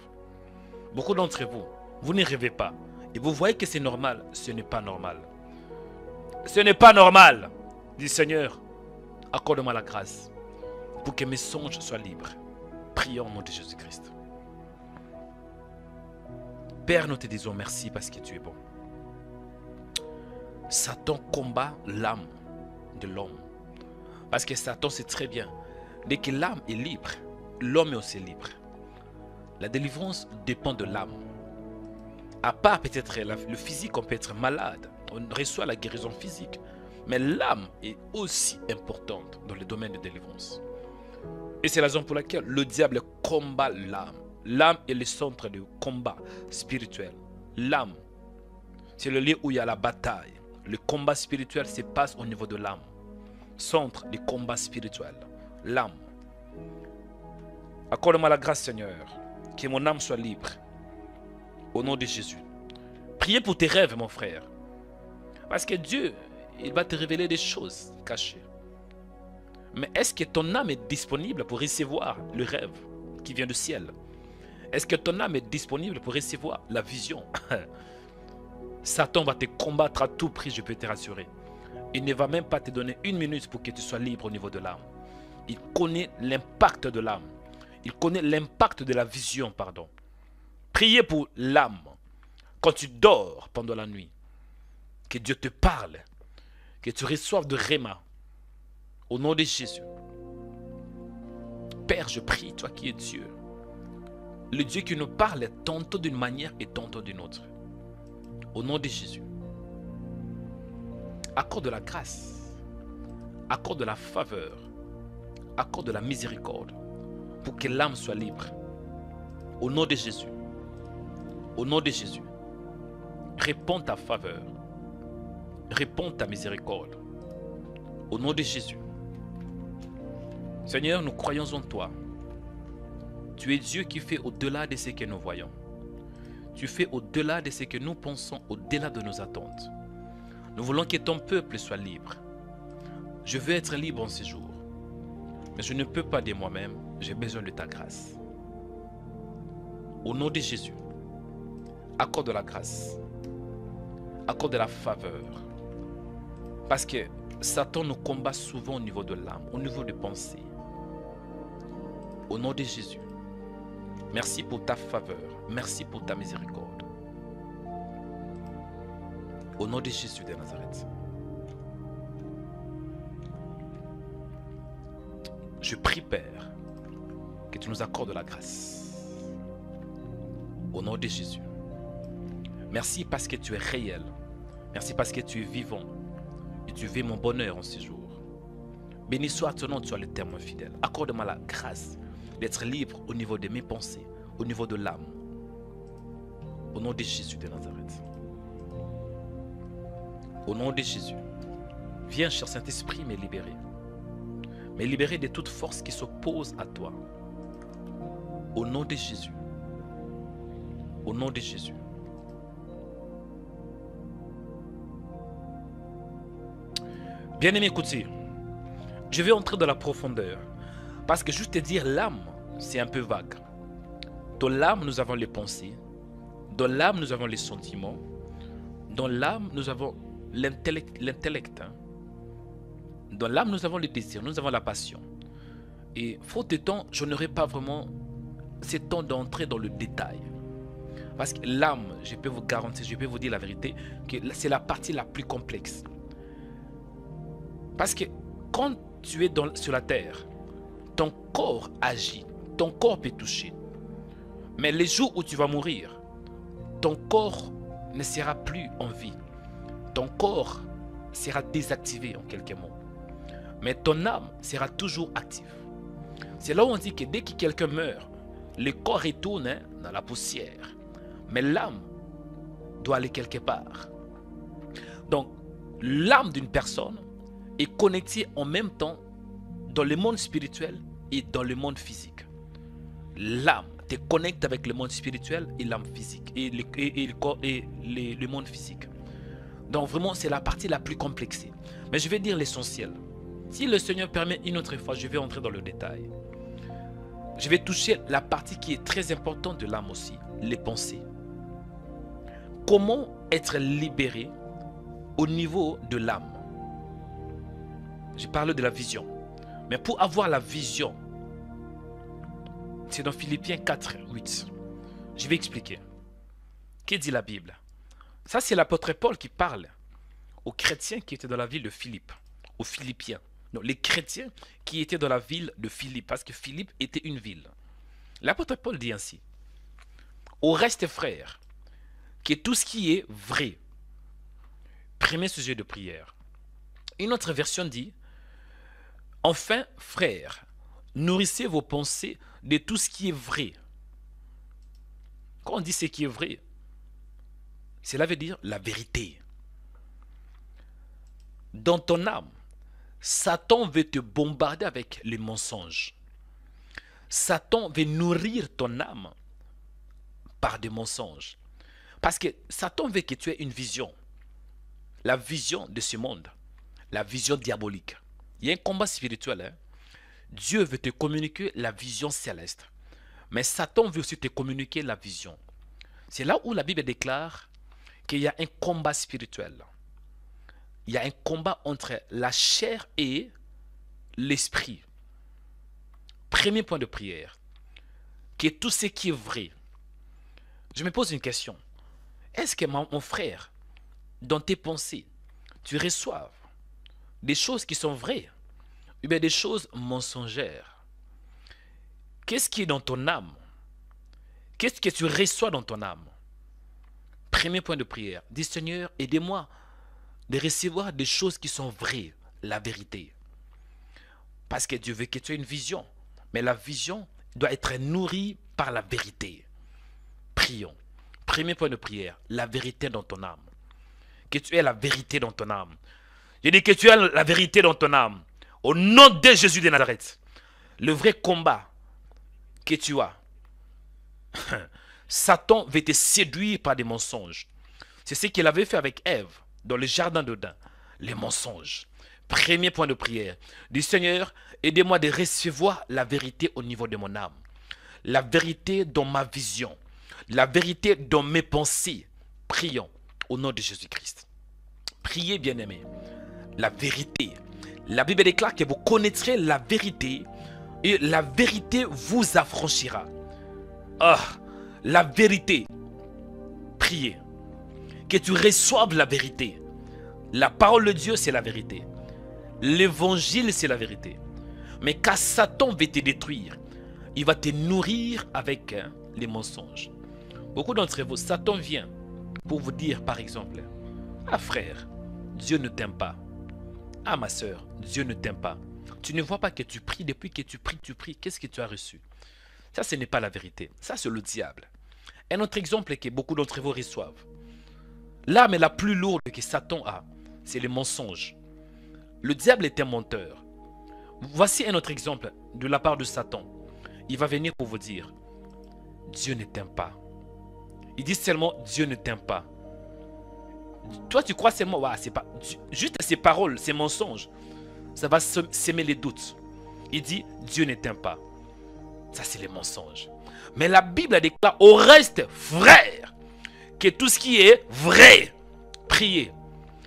Beaucoup d'entre vous, vous ne rêvez pas. Et vous voyez que c'est normal. Ce n'est pas normal. Ce n'est pas normal. Dis Seigneur, accorde-moi la grâce pour que mes songes soient libres. Prions au nom de Jésus-Christ. Père, nous te disons merci parce que tu es bon. Satan combat l'âme de l'homme. Parce que Satan sait très bien, dès que l'âme est libre, l'homme est aussi libre. La délivrance dépend de l'âme. À part peut-être le physique, on peut être malade, on reçoit la guérison physique. Mais l'âme est aussi importante dans le domaine de délivrance. Et c'est la raison pour laquelle le diable combat l'âme. L'âme est le centre du combat spirituel. L'âme, c'est le lieu où il y a la bataille. Le combat spirituel se passe au niveau de l'âme. Centre du combat spirituel. L'âme. Accorde-moi la grâce, Seigneur, que mon âme soit libre. Au nom de Jésus. Priez pour tes rêves, mon frère. Parce que Dieu, il va te révéler des choses cachées. Mais est-ce que ton âme est disponible pour recevoir le rêve qui vient du ciel? Est-ce que ton âme est disponible pour recevoir la vision? Satan va te combattre à tout prix, je peux te rassurer. Il ne va même pas te donner une minute pour que tu sois libre au niveau de l'âme. Il connaît l'impact de l'âme. Il connaît l'impact de la vision, pardon. Priez pour l'âme. Quand tu dors pendant la nuit, que Dieu te parle, que tu reçoives de Réma. Au nom de Jésus. Père, je prie, toi qui es Dieu. Le Dieu qui nous parle tantôt d'une manière et tantôt d'une autre. Au nom de Jésus. Accorde de la grâce. Accorde de la faveur. Accorde de la miséricorde. Pour que l'âme soit libre. Au nom de Jésus. Au nom de Jésus. Réponds ta faveur. Réponds ta miséricorde. Au nom de Jésus. Seigneur, nous croyons en toi. Tu es Dieu qui fait au-delà de ce que nous voyons. Tu fais au-delà de ce que nous pensons, au-delà de nos attentes. Nous voulons que ton peuple soit libre. Je veux être libre en ces jours. Mais je ne peux pas de moi-même. J'ai besoin de ta grâce. Au nom de Jésus, accorde de la grâce. Accorde de la faveur. Parce que Satan nous combat souvent au niveau de l'âme, au niveau des pensées. Au nom de Jésus, merci pour ta faveur. Merci pour ta miséricorde. Au nom de Jésus de Nazareth. Je prie, Père, que tu nous accordes la grâce. Au nom de Jésus. Merci parce que tu es réel. Merci parce que tu es vivant. Et tu veux mon bonheur en ces jours. Béni soit ton nom, tu es le témoin fidèle. Accorde-moi la grâce d'être libre au niveau de mes pensées, au niveau de l'âme. Au nom de Jésus de Nazareth. Au nom de Jésus. Viens, cher Saint-Esprit, me libérer. Me libérer de toute force qui s'oppose à toi. Au nom de Jésus. Au nom de Jésus. Bien-aimé, écoutez, je vais entrer dans la profondeur. Parce que juste te dire l'âme, c'est un peu vague. Dans l'âme, nous avons les pensées. Dans l'âme, nous avons les sentiments. Dans l'âme, nous avons l'intellect. Dans l'âme, nous avons les désirs, nous avons la passion. Et faute de temps, je n'aurai pas vraiment ce temps d'entrer dans le détail. Parce que l'âme, je peux vous garantir, je peux vous dire la vérité, que c'est la partie la plus complexe. Parce que quand tu es sur la terre, ton corps agit, ton corps peut toucher. Mais les jours où tu vas mourir, ton corps ne sera plus en vie. Ton corps sera désactivé en quelques mots. Mais ton âme sera toujours active. C'est là où on dit que dès que quelqu'un meurt, le corps retourne dans la poussière. Mais l'âme doit aller quelque part. Donc, l'âme d'une personne est connectée en même temps dans le monde spirituel et dans le monde physique. L'âme te connecte avec le monde spirituel et l'âme physique et le monde physique. Donc vraiment, c'est la partie la plus complexe. Mais je vais dire l'essentiel. Si le Seigneur permet une autre fois, je vais entrer dans le détail. Je vais toucher la partie qui est très importante de l'âme aussi, les pensées. Comment être libéré au niveau de l'âme? Je parle de la vision. Mais pour avoir la vision, c'est dans Philippiens 4, 8. Je vais expliquer. Que dit la Bible? Ça, c'est l'apôtre Paul qui parle aux chrétiens qui étaient dans la ville de Philippe, aux Philippiens. Donc, les chrétiens qui étaient dans la ville de Philippe, parce que Philippe était une ville. L'apôtre Paul dit ainsi: au reste, frères, que tout ce qui est vrai. Premier sujet de prière. Une autre version dit: enfin, frères, nourrissez vos pensées de tout ce qui est vrai. Quand on dit ce qui est vrai, cela veut dire la vérité. Dans ton âme, Satan veut te bombarder avec les mensonges. Satan veut nourrir ton âme par des mensonges. Parce que Satan veut que tu aies une vision. La vision de ce monde. La vision diabolique. Il y a un combat spirituel. Hein? Dieu veut te communiquer la vision céleste. Mais Satan veut aussi te communiquer la vision. C'est là où la Bible déclare qu'il y a un combat spirituel. Il y a un combat entre la chair et l'esprit. Premier point de prière. Que tout ce qui est vrai. Je me pose une question. Est-ce que mon frère, dans tes pensées, tu reçois des choses qui sont vraies ou bien des choses mensongères? Qu'est-ce qui est dans ton âme? Qu'est-ce que tu reçois dans ton âme? Premier point de prière. Dis Seigneur, aidez-moi de recevoir des choses qui sont vraies, la vérité. Parce que Dieu veut que tu aies une vision. Mais la vision doit être nourrie par la vérité. Prions. Premier point de prière, la vérité dans ton âme. Que tu aies la vérité dans ton âme. Je dis que tu aies la vérité dans ton âme. Au nom de Jésus de Nazareth. Le vrai combat que tu as. Satan veut te séduire par des mensonges. C'est ce qu'il avait fait avec Ève dans le jardin d'Éden. Les mensonges. Premier point de prière. Dis Seigneur, aidez-moi de recevoir la vérité au niveau de mon âme. La vérité dans ma vision. La vérité dans mes pensées. Prions au nom de Jésus-Christ. Priez, bien-aimés. La vérité. La Bible déclare que vous connaîtrez la vérité et la vérité vous affranchira. Ah, la vérité. Priez. Que tu reçoives la vérité. La parole de Dieu, c'est la vérité. L'évangile, c'est la vérité. Mais quand Satan veut te détruire, il va te nourrir avec les mensonges. Beaucoup d'entre vous, Satan vient pour vous dire, par exemple, ah frère, Dieu ne t'aime pas. Ah ma soeur, Dieu ne t'aime pas. Tu ne vois pas que tu pries, depuis que tu pries. Qu'est-ce que tu as reçu? Ça, ce n'est pas la vérité. Ça, c'est le diable. Un autre exemple que beaucoup d'entre vous reçoivent. L'arme la plus lourde que Satan a, c'est le mensonge. Le diable est un menteur. Voici un autre exemple de la part de Satan. Il va venir pour vous dire, Dieu ne t'aime pas. Il dit seulement, Dieu ne t'aime pas. Toi, tu crois seulement, ouais, c'est pas, juste ces paroles, ces mensonges, ça va semer les doutes. Il dit, Dieu ne t'aime pas. Ça, c'est les mensonges. Mais la Bible déclare au reste, frère, que tout ce qui est vrai, priez,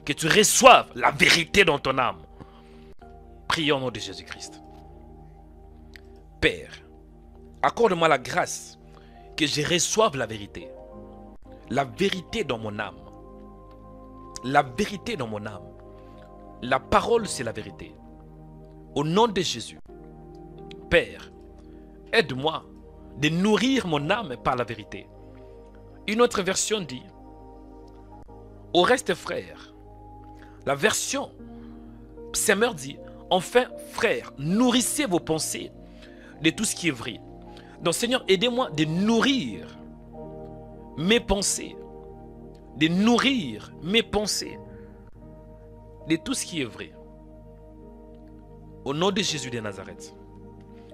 que tu reçoives la vérité dans ton âme. Prions au nom de Jésus-Christ. Père, accorde-moi la grâce que je reçoive la vérité. La vérité dans mon âme. La vérité dans mon âme. La parole, c'est la vérité. Au nom de Jésus. Père, aide-moi de nourrir mon âme par la vérité. Une autre version dit, au reste frères, la version Semeur dit, enfin frères, nourrissez vos pensées de tout ce qui est vrai. Donc Seigneur, aidez-moi de nourrir mes pensées, de nourrir mes pensées de tout ce qui est vrai. Au nom de Jésus de Nazareth,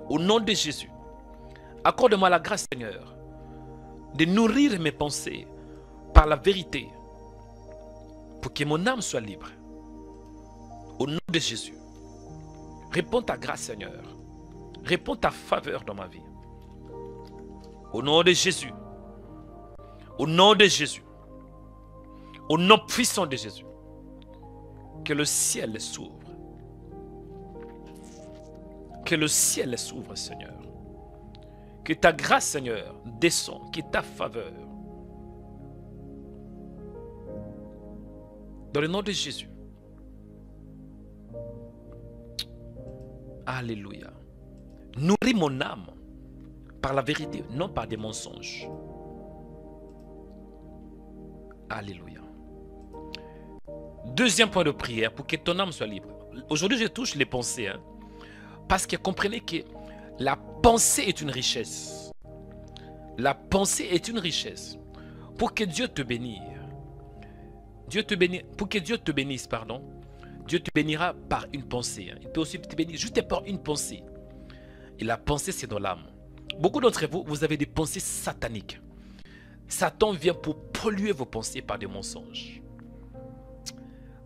au nom de Jésus, accorde-moi la grâce, Seigneur, de nourrir mes pensées par la vérité pour que mon âme soit libre. Au nom de Jésus, réponds ta grâce, Seigneur. Réponds ta faveur dans ma vie. Au nom de Jésus, au nom de Jésus, au nom puissant de Jésus, que le ciel s'ouvre. Que le ciel s'ouvre, Seigneur. Que ta grâce, Seigneur, descend, que ta faveur. Dans le nom de Jésus. Alléluia. Nourris mon âme par la vérité, non par des mensonges. Alléluia. Deuxième point de prière pour que ton âme soit libre. Aujourd'hui, je touche les pensées. Parce que comprenez que la pensée est une richesse. La pensée est une richesse. Pour que Dieu te bénisse. Pour que Dieu te bénisse, pardon. Dieu te bénira par une pensée. Il peut aussi te bénir juste par une pensée. Et la pensée, c'est dans l'âme. Beaucoup d'entre vous, vous avez des pensées sataniques. Satan vient pour polluer vos pensées par des mensonges.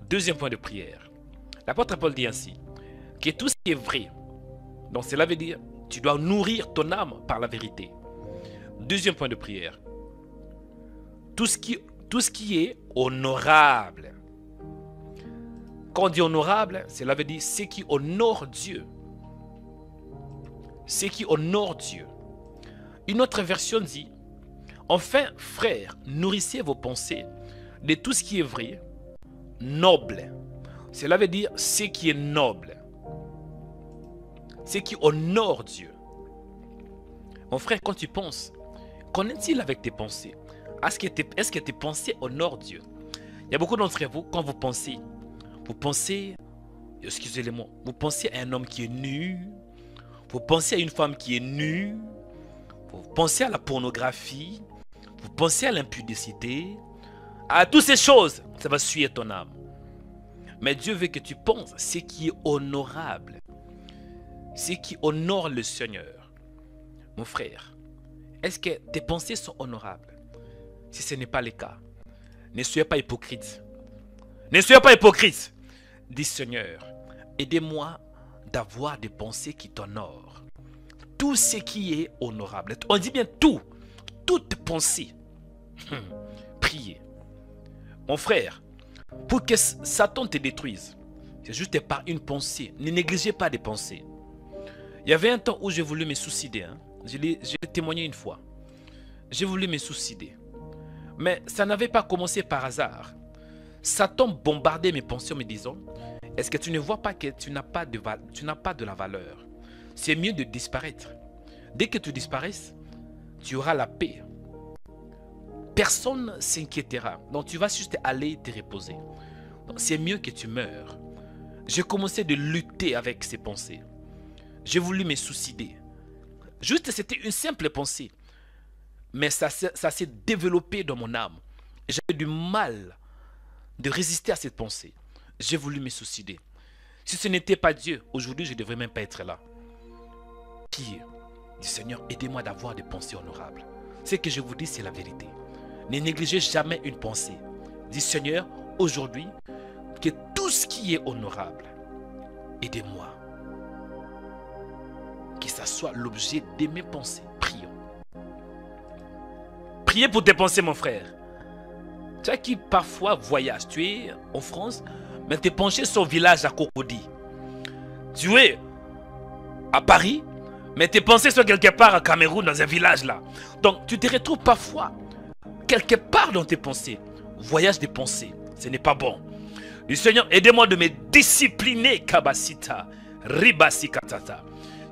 Deuxième point de prière. L'apôtre Paul dit ainsi, que tout ce qui est vrai, donc cela veut dire, tu dois nourrir ton âme par la vérité. Deuxième point de prière. Tout ce qui est honorable. Quand on dit honorable, cela veut dire ce qui honore Dieu. Ce qui honore Dieu. Une autre version dit, enfin, frères, nourrissez vos pensées de tout ce qui est vrai, noble. Cela veut dire ce qui est noble. Ce qui honore Dieu. Mon frère, quand tu penses, qu'en est-il avec tes pensées? Est-ce que tes pensées honorent Dieu? Il y a beaucoup d'entre vous, quand vous pensez, excusez-moi, vous pensez à un homme qui est nu, vous pensez à une femme qui est nue, vous pensez à la pornographie, vous pensez à l'impudicité, à toutes ces choses, ça va suivre ton âme. Mais Dieu veut que tu penses ce qui est honorable, ce qui honore le Seigneur. Mon frère, est-ce que tes pensées sont honorables? Si ce n'est pas le cas, ne soyez pas hypocrite. Ne soyez pas hypocrite. Dis Seigneur, aidez-moi d'avoir des pensées qui t'honorent. Tout ce qui est honorable. On dit bien tout. Toute pensée. Priez. Mon frère, pour que Satan te détruise, c'est juste par une pensée. Ne négligez pas des pensées. Il y avait un temps où j'ai voulu me suicider. Je l'ai témoigné une fois. J'ai voulu me suicider. Mais ça n'avait pas commencé par hasard. Satan bombardait mes pensées en me disant, est-ce que tu ne vois pas que tu n'as pas de la valeur? C'est mieux de disparaître. Dès que tu disparaisses, tu auras la paix. Personne ne s'inquiétera. Donc tu vas juste aller te reposer. C'est mieux que tu meurs. J'ai commencé de lutter avec ces pensées. J'ai voulu me suicider. Juste, c'était une simple pensée. Mais ça s'est développé dans mon âme. J'avais du mal de résister à cette pensée. J'ai voulu me suicider. Si ce n'était pas Dieu, aujourd'hui, je ne devrais même pas être là. Qui dit Seigneur, aidez-moi d'avoir des pensées honorables. Ce que je vous dis, c'est la vérité. Ne négligez jamais une pensée. Dis Seigneur, aujourd'hui, que tout ce qui est honorable, aidez-moi. Que ça soit l'objet de mes pensées. Prions. Priez pour tes pensées, mon frère. Tu as qui parfois voyage. Tu es en France, mais tes pensées sont au village à Cocody. Tu es à Paris, mais tes pensées sont quelque part à Cameroun, dans un village là. Donc tu te retrouves parfois quelque part dans tes pensées. Voyage des pensées, ce n'est pas bon. Le Seigneur, aidez-moi de me discipliner, Kabasita, Ribasikatata.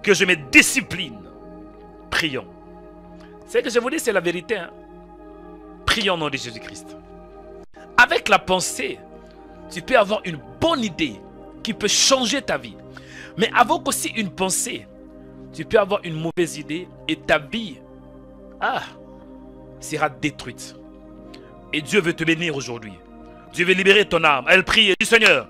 Que je me discipline. Prions. Ce que je vous dis, c'est la vérité. Hein. Prions au nom de Jésus-Christ. Avec la pensée, tu peux avoir une bonne idée qui peut changer ta vie. Mais avec aussi une pensée, tu peux avoir une mauvaise idée et ta vie sera détruite. Et Dieu veut te bénir aujourd'hui. Dieu veut libérer ton âme. Elle prie et dit, Seigneur,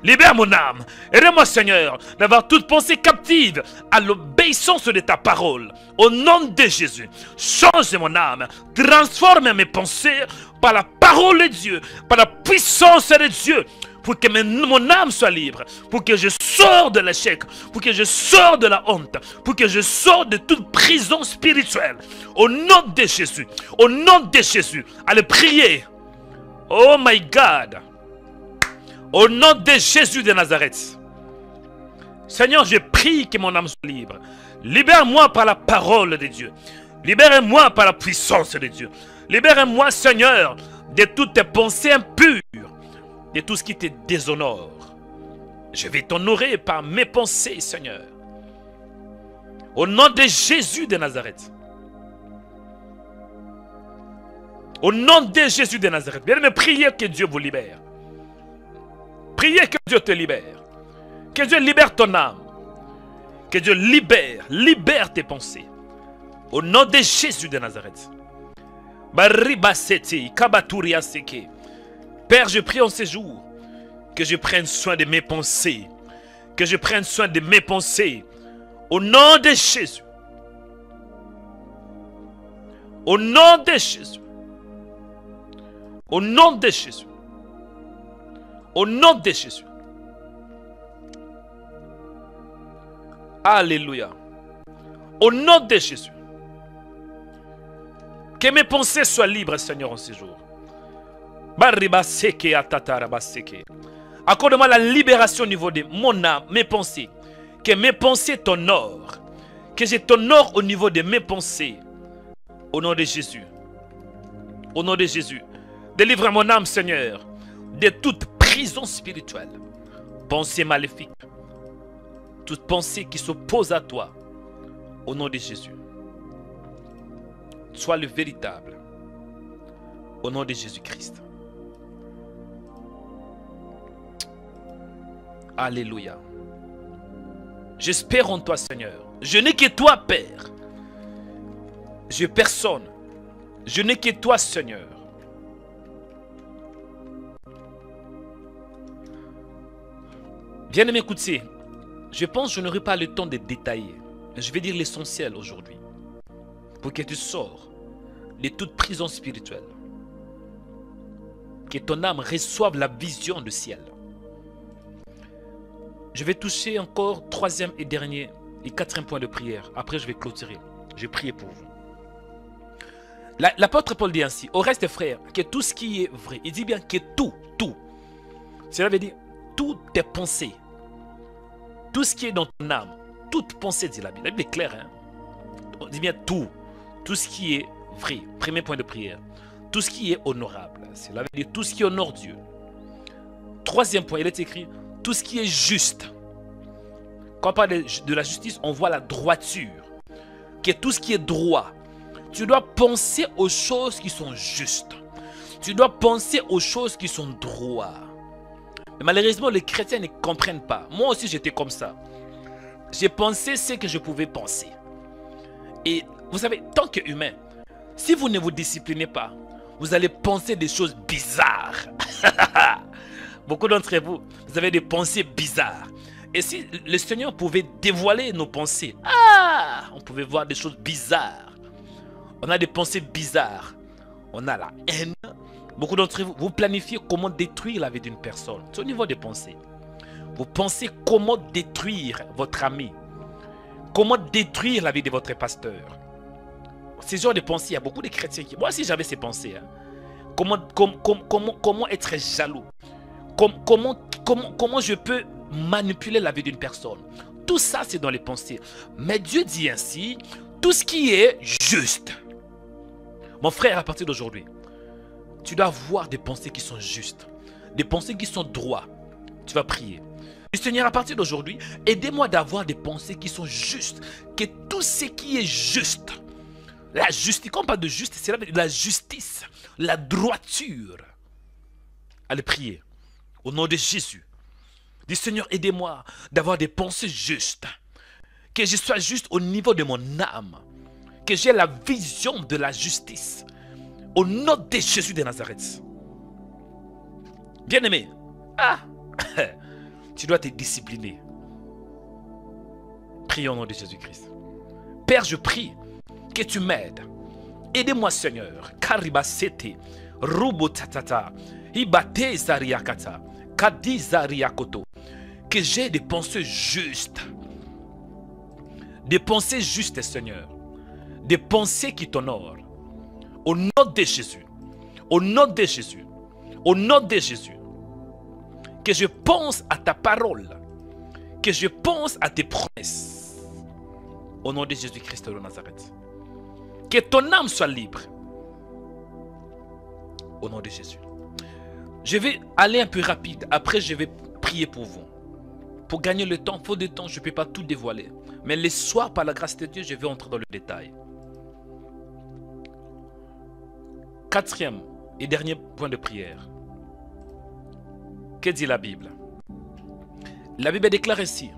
libère mon âme. Aide-moi, Seigneur, d'avoir toute pensée captive à l'obéissance de ta parole. Au nom de Jésus, change mon âme. Transforme mes pensées par la parole de Dieu, par la puissance de Dieu, pour que mon âme soit libre, pour que je sorte de l'échec, pour que je sorte de la honte, pour que je sorte de toute prison spirituelle. Au nom de Jésus, au nom de Jésus, allez prier. Oh my God. Au nom de Jésus de Nazareth. Seigneur, je prie que mon âme soit libre. Libère-moi par la parole de Dieu. Libère-moi par la puissance de Dieu. Libère-moi, Seigneur, de toutes tes pensées impures, de tout ce qui te déshonore. Je vais t'honorer par mes pensées, Seigneur. Au nom de Jésus de Nazareth. Au nom de Jésus de Nazareth. Bien-aimé, priez que Dieu vous libère. Priez que Dieu te libère. Que Dieu libère ton âme. Que Dieu libère tes pensées. Au nom de Jésus de Nazareth. Père, je prie en ces jours que je prenne soin de mes pensées. Que je prenne soin de mes pensées. Au nom de Jésus. Au nom de Jésus. Au nom de Jésus. Au nom de Jésus. Alléluia. Au nom de Jésus. Que mes pensées soient libres, Seigneur, en ces jours. Accorde-moi la libération au niveau de mon âme, mes pensées. Que mes pensées t'honorent. Que je t'honore au niveau de mes pensées. Au nom de Jésus. Au nom de Jésus. Délivre mon âme, Seigneur, de toute prison spirituelle. Pensée maléfique. Toute pensée qui s'oppose à toi. Au nom de Jésus. Sois le véritable. Au nom de Jésus-Christ. Alléluia. J'espère en toi, Seigneur. Je n'ai que toi, Père. Je n'ai personne. Je n'ai que toi, Seigneur. Bien-aimé, écoutez. Je pense que je n'aurai pas le temps de détailler. Je vais dire l'essentiel aujourd'hui. Pour que tu sors de toute prison spirituelle. Que ton âme reçoive la vision du ciel. Je vais toucher encore troisième et dernier et quatrième point de prière. Après, je vais clôturer. Je vais prier pour vous. L'apôtre Paul dit ainsi, au reste, frères, que tout ce qui est vrai, il dit bien que tout. Cela veut dire toutes tes pensées, tout ce qui est dans ton âme, toute pensée, dit la Bible. La Bible est claire. Hein? On dit bien tout ce qui est vrai. Premier point de prière. Tout ce qui est honorable. Cela veut dire tout ce qui honore Dieu. Troisième point, il est écrit, tout ce qui est juste. Quand on parle de la justice, on voit la droiture. Que tout ce qui est droit. Tu dois penser aux choses qui sont justes. Tu dois penser aux choses qui sont droits. Mais malheureusement, les chrétiens ne comprennent pas. Moi aussi, j'étais comme ça. J'ai pensé ce que je pouvais penser. Et vous savez, tant qu'humain, si vous ne vous disciplinez pas, vous allez penser des choses bizarres. Beaucoup d'entre vous, vous avez des pensées bizarres. Et si le Seigneur pouvait dévoiler nos pensées, on pouvait voir des choses bizarres. On a des pensées bizarres. On a la haine. Beaucoup d'entre vous, vous planifiez comment détruire la vie d'une personne. C'est au niveau des pensées. Vous pensez comment détruire votre ami. Comment détruire la vie de votre pasteur. Ces genres de pensées, il y a beaucoup de chrétiens qui... Moi aussi j'avais ces pensées. Hein. Comment être jaloux. Comment je peux manipuler la vie d'une personne. Tout ça c'est dans les pensées. Mais Dieu dit ainsi, tout ce qui est juste. Mon frère, à partir d'aujourd'hui, tu dois avoir des pensées qui sont justes. Des pensées qui sont droites. Tu vas prier. Le Seigneur, à partir d'aujourd'hui, aidez-moi d'avoir des pensées qui sont justes. Que tout ce qui est juste La justice, quand on parle de justice, c'est la justice, la droiture. Allez prier au nom de Jésus. Dis Seigneur, aidez-moi d'avoir des pensées justes. Que je sois juste au niveau de mon âme. Que j'ai la vision de la justice. Au nom de Jésus de Nazareth. Bien-aimé, tu dois te discipliner. Prions au nom de Jésus-Christ. Père, je prie que tu m'aides. Aidez-moi, Seigneur. Karibasete, Rubotatata, Ibate Zariakata, Kadi Zariakoto. Que j'ai des pensées justes. Des pensées justes, Seigneur. Des pensées qui t'honorent. Au nom de Jésus. Au nom de Jésus. Au nom de Jésus. Que je pense à ta parole. Que je pense à tes promesses. Au nom de Jésus-Christ de Nazareth. Que ton âme soit libre. Au nom de Jésus. Je vais aller un peu rapide. Après, je vais prier pour vous. Pour gagner le temps, faute de temps, je ne peux pas tout dévoiler. Mais le soir, par la grâce de Dieu, je vais entrer dans le détail. Quatrième et dernier point de prière. Que dit la Bible? La Bible déclare ici.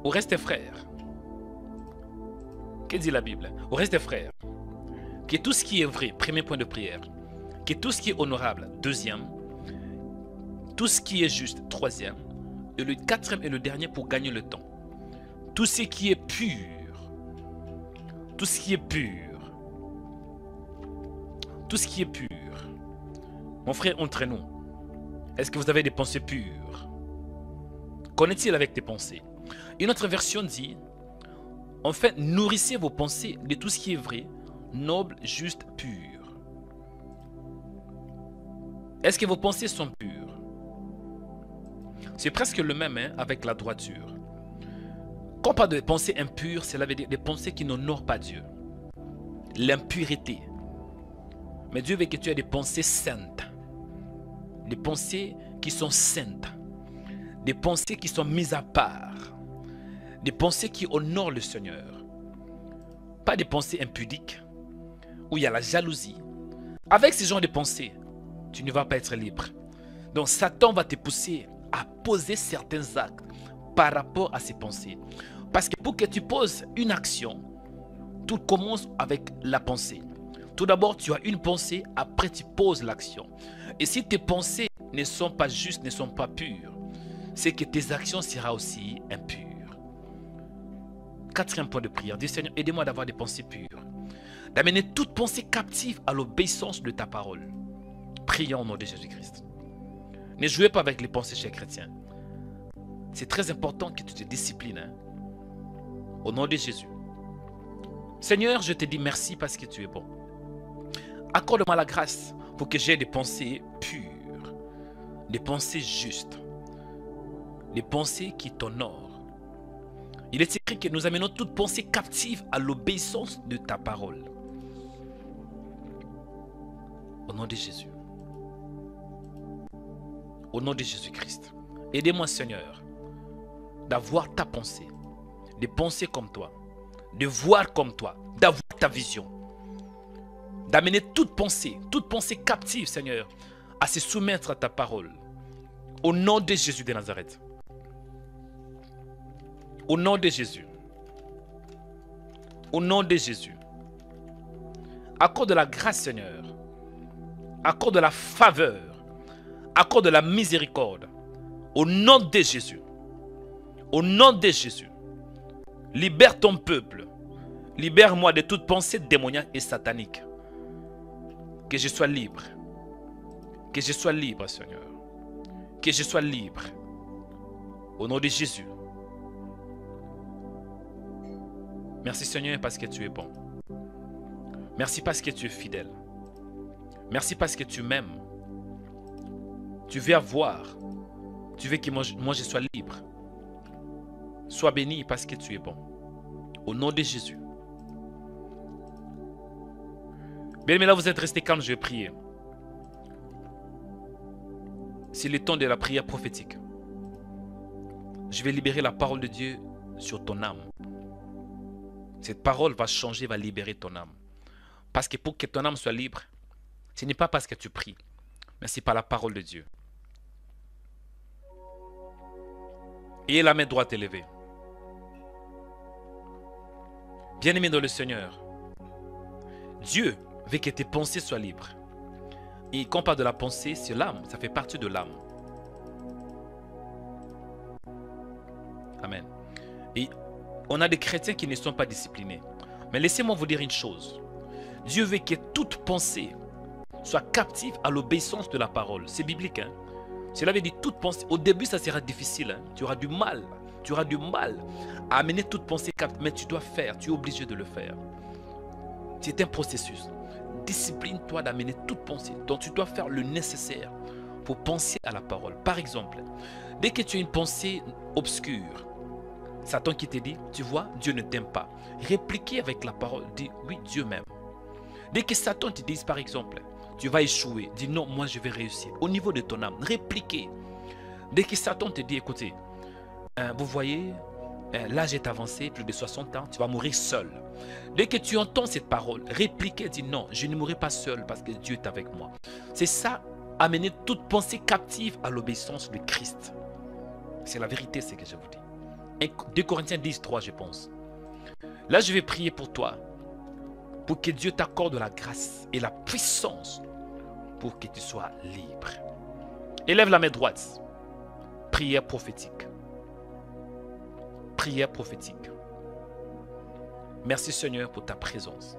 Au reste frères. Que dit la Bible? Au reste frères. Que tout ce qui est vrai, premier point de prière. Que tout ce qui est honorable, deuxième. Tout ce qui est juste, troisième. Et le quatrième et le dernier pour gagner le temps. Tout ce qui est pur. Tout ce qui est pur. Tout ce qui est pur. Mon frère, entre nous. Est-ce que vous avez des pensées pures? Qu'en est-il avec tes pensées? Une autre version dit, en fait, nourrissez vos pensées de tout ce qui est vrai, noble, juste, pur. Est-ce que vos pensées sont pures? C'est presque le même avec la droiture. Quand on parle de pensées impures, cela veut dire des pensées qui n'honorent pas Dieu. L'impureté. Mais Dieu veut que tu aies des pensées saintes. Des pensées qui sont saintes. Des pensées qui sont mises à part. Des pensées qui honorent le Seigneur. Pas des pensées impudiques, où il y a la jalousie. Avec ce genre de pensées, tu ne vas pas être libre. Donc Satan va te pousser à poser certains actes par rapport à ces pensées. Parce que pour que tu poses une action, tout commence avec la pensée. Tout d'abord, tu as une pensée, après tu poses l'action. Et si tes pensées ne sont pas justes, ne sont pas pures, c'est que tes actions seront aussi impures. Quatrième point de prière. Dis Seigneur, aidez-moi d'avoir des pensées pures. D'amener toute pensée captive à l'obéissance de ta parole. Prions au nom de Jésus-Christ. Ne jouez pas avec les pensées, chers chrétiens. C'est très important que tu te disciplines. Au nom de Jésus. Seigneur, je te dis merci parce que tu es bon. Accorde-moi la grâce pour que j'aie des pensées pures, des pensées justes, des pensées qui t'honorent. Il est écrit que nous amenons toute pensée captive à l'obéissance de ta parole. Au nom de Jésus. Au nom de Jésus-Christ. Aidez-moi, Seigneur, d'avoir ta pensée, de penser comme toi, de voir comme toi, d'avoir ta vision. D'amener toute pensée captive, Seigneur, à se soumettre à ta parole. Au nom de Jésus de Nazareth. Au nom de Jésus. Au nom de Jésus. Accorde de la grâce, Seigneur. Accorde de la faveur. Accorde de la miséricorde. Au nom de Jésus. Au nom de Jésus. Libère ton peuple. Libère-moi de toute pensée démoniaque et satanique. Que je sois libre. Que je sois libre, Seigneur. Que je sois libre. Au nom de Jésus. Merci, Seigneur, parce que tu es bon. Merci parce que tu es fidèle. Merci parce que tu m'aimes. Tu veux avoir. Tu veux que moi je sois libre. Sois béni parce que tu es bon. Au nom de Jésus. Bien, mais là vous êtes restés calmes, je vais prier. C'est le temps de la prière prophétique. Je vais libérer la parole de Dieu sur ton âme. Cette parole va changer, va libérer ton âme. Parce que pour que ton âme soit libre, ce n'est pas parce que tu pries, mais c'est par la parole de Dieu. Et la main droite élevée. Bien-aimé dans le Seigneur, Dieu veut que tes pensées soient libres. Et quand on parle de la pensée, c'est l'âme, ça fait partie de l'âme. Amen. Et on a des chrétiens qui ne sont pas disciplinés. Mais laissez-moi vous dire une chose. Dieu veut que toute pensée soit captive à l'obéissance de la parole. C'est biblique. Hein? Cela veut dire toute pensée. Au début, ça sera difficile. Hein? Tu auras du mal. Tu auras du mal à amener toute pensée captive. Mais tu dois faire. Tu es obligé de le faire. C'est un processus. Discipline-toi d'amener toute pensée. Donc tu dois faire le nécessaire pour penser à la parole. Par exemple, dès que tu as une pensée obscure, Satan qui te dit, tu vois, Dieu ne t'aime pas. Répliquer avec la parole, dis oui, Dieu m'aime. Dès que Satan te dise par exemple, tu vas échouer, dis non, moi je vais réussir. Au niveau de ton âme, répliquer. Dès que Satan te dit, écoutez, vous voyez, l'âge est avancé, plus de 60 ans, tu vas mourir seul. Dès que tu entends cette parole, répliquer, dis non, je ne mourrai pas seul parce que Dieu est avec moi. C'est ça, amener toute pensée captive à l'obéissance de Christ. C'est la vérité, c'est ce que je vous dis. 2 Corinthiens 10, 3, je pense. Là, je vais prier pour toi, pour que Dieu t'accorde la grâce et la puissance pour que tu sois libre. Élève la main droite. Prière prophétique. Prière prophétique. Merci Seigneur pour ta présence.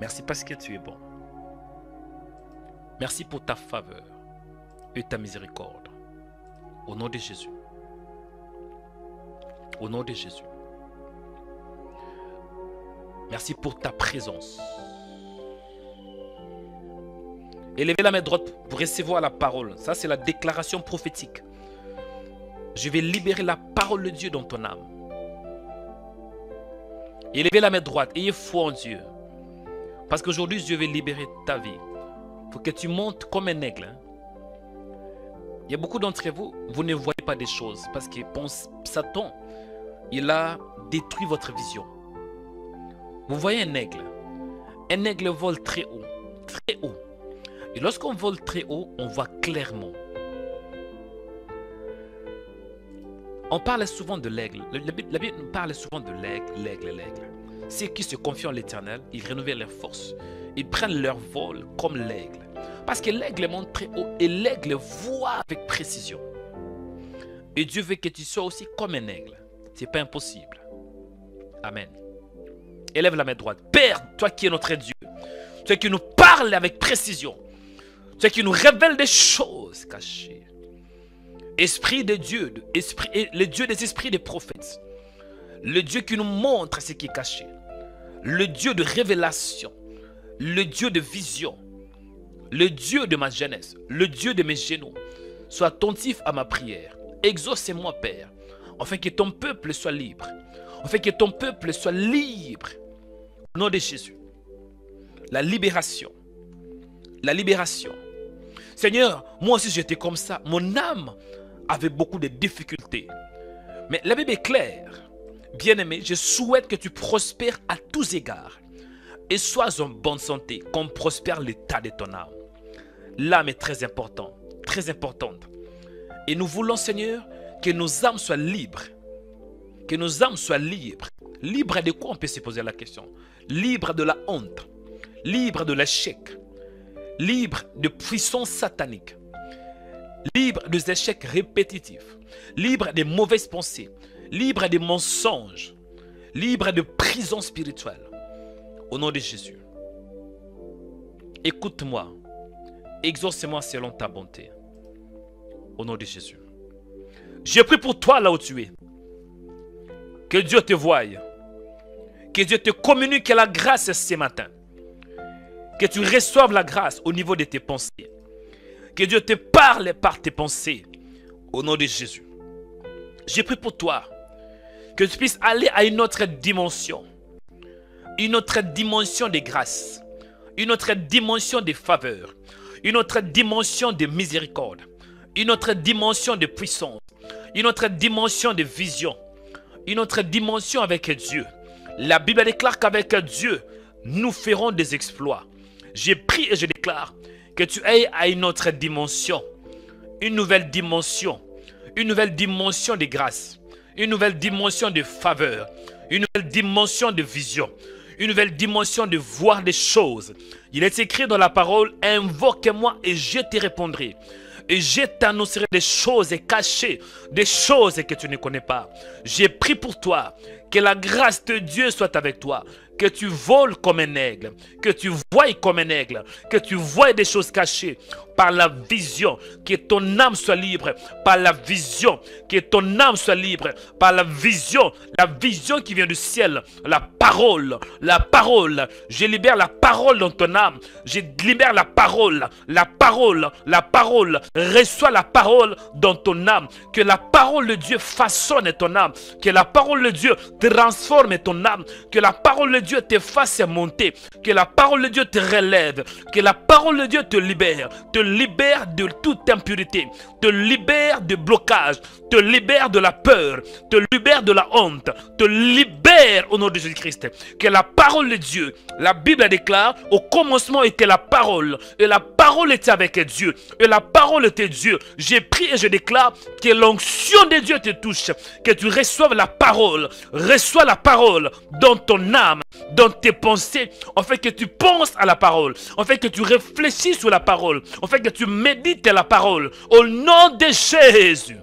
Merci parce que tu es bon. Merci pour ta faveur et ta miséricorde. Au nom de Jésus. Au nom de Jésus. Merci pour ta présence. Élevez la main droite pour recevoir la parole. Ça, c'est la déclaration prophétique. Je vais libérer la parole de Dieu dans ton âme. Élevez la main droite. Ayez foi en Dieu. Parce qu'aujourd'hui, Dieu veut libérer ta vie. Il faut que tu montes comme un aigle. Hein? Il y a beaucoup d'entre vous, vous ne voyez pas des choses. Parce que Satan, il a détruit votre vision. Vous voyez un aigle. Un aigle vole très haut. Très haut. Et lorsqu'on vole très haut, on voit clairement. On parle souvent de l'aigle. La Bible parle souvent de l'aigle. Ceux qui se confient en l'Éternel, ils renouvellent leurs forces. Ils prennent leur vol comme l'aigle. Parce que l'aigle monte très haut et l'aigle voit avec précision. Et Dieu veut que tu sois aussi comme un aigle. Ce n'est pas impossible. Amen. Élève la main droite. Père, toi qui es notre Dieu, toi qui nous parles avec précision, toi qui nous révèle des choses cachées. Esprit de Dieu, le Dieu des esprits des prophètes, le Dieu qui nous montre ce qui est caché, le Dieu de révélation, le Dieu de vision, le Dieu de ma jeunesse, le Dieu de mes genoux, sois attentif à ma prière. Exauce-moi, Père, afin que ton peuple soit libre, afin que ton peuple soit libre. Au nom de Jésus, la libération, la libération. Seigneur, moi aussi j'étais comme ça, mon âme avait beaucoup de difficultés. Mais la Bible est claire. Bien-aimé, je souhaite que tu prospères à tous égards et sois en bonne santé, comme prospère l'état de ton âme. L'âme est très importante, très importante. Et nous voulons, Seigneur, que nos âmes soient libres. Que nos âmes soient libres. Libres de quoi, on peut se poser la question? Libres de la honte, libres de l'échec, libres de puissance satanique, libres des échecs répétitifs, libres des mauvaises pensées, libres des mensonges, libres de prison spirituelle. Au nom de Jésus. Écoute-moi. Exauce-moi selon ta bonté. Au nom de Jésus. Je prie pour toi là où tu es. Que Dieu te voie. Que Dieu te communique la grâce ce matin. Que tu reçoives la grâce au niveau de tes pensées. Que Dieu te parle par tes pensées. Au nom de Jésus. Je prie pour toi. Que tu puisses aller à une autre dimension. Une autre dimension de grâce. Une autre dimension de faveur. Une autre dimension de miséricorde. Une autre dimension de puissance. Une autre dimension de vision. Une autre dimension avec Dieu. La Bible déclare qu'avec Dieu, nous ferons des exploits. J'ai pris et je déclare que tu ailles à une autre dimension, une nouvelle dimension de grâce, une nouvelle dimension de faveur, une nouvelle dimension de vision, une nouvelle dimension de voir des choses. Il est écrit dans la parole, invoque-moi et je te répondrai. Et je t'annoncerai des choses cachées, des choses que tu ne connais pas. J'ai pris pour toi que la grâce de Dieu soit avec toi, que tu voles comme un aigle, que tu voies comme un aigle, que tu voies des choses cachées par la vision, que ton âme soit libre par la vision, que ton âme soit libre par la vision qui vient du ciel, la parole, je libère la parole dans ton âme, je libère la parole, reçois la parole dans ton âme, que la parole de Dieu façonne ton âme, que la parole de Dieu transforme ton âme, que la parole de Dieu te fasse monter, que la parole de Dieu te relève, que la parole de Dieu te libère de toute impureté, te libère de blocage, te libère de la peur, te libère de la honte, te libère au nom de Jésus-Christ. Que la parole de Dieu, la Bible déclare, au commencement était la parole, et la parole était avec Dieu, et la parole était Dieu. J'ai pris et je déclare que l'onction de Dieu te touche, que tu reçoives la parole, reçois la parole dans ton âme, dans tes pensées, en fait que tu penses à la parole, en fait que tu réfléchis sur la parole, en fait que tu médites la parole, au nom de Jésus.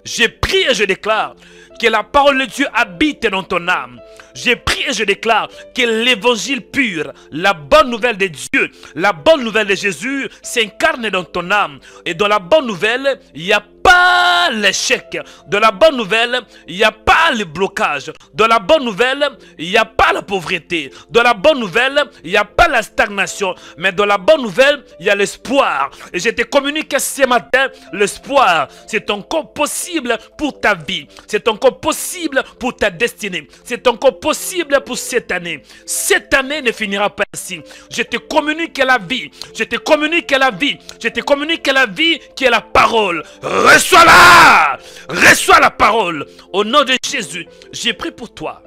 J'ai prié et je déclare que la parole de Dieu habite dans ton âme. J'ai prié et je déclare que l'évangile pur, la bonne nouvelle de Dieu, la bonne nouvelle de Jésus s'incarne dans ton âme. Et dans la bonne nouvelle, il n'y a pas l'échec. Dans la bonne nouvelle, il n'y a pas le blocage. Dans la bonne nouvelle, il n'y a pas la pauvreté. Dans la bonne nouvelle, il n'y a pas la stagnation. Mais dans la bonne nouvelle, il y a l'espoir. Et je te communique ce matin, l'espoir, c'est encore possible pour ta vie. C'est encore possible pour ta destinée. C'est encore possible pour cette année. Cette année ne finira pas ainsi. Je te communique la vie. Je te communique la vie. Je te communique la vie qui est la parole. Reçois-la! Reçois la parole. Au nom de Jésus, j'ai pris pour toi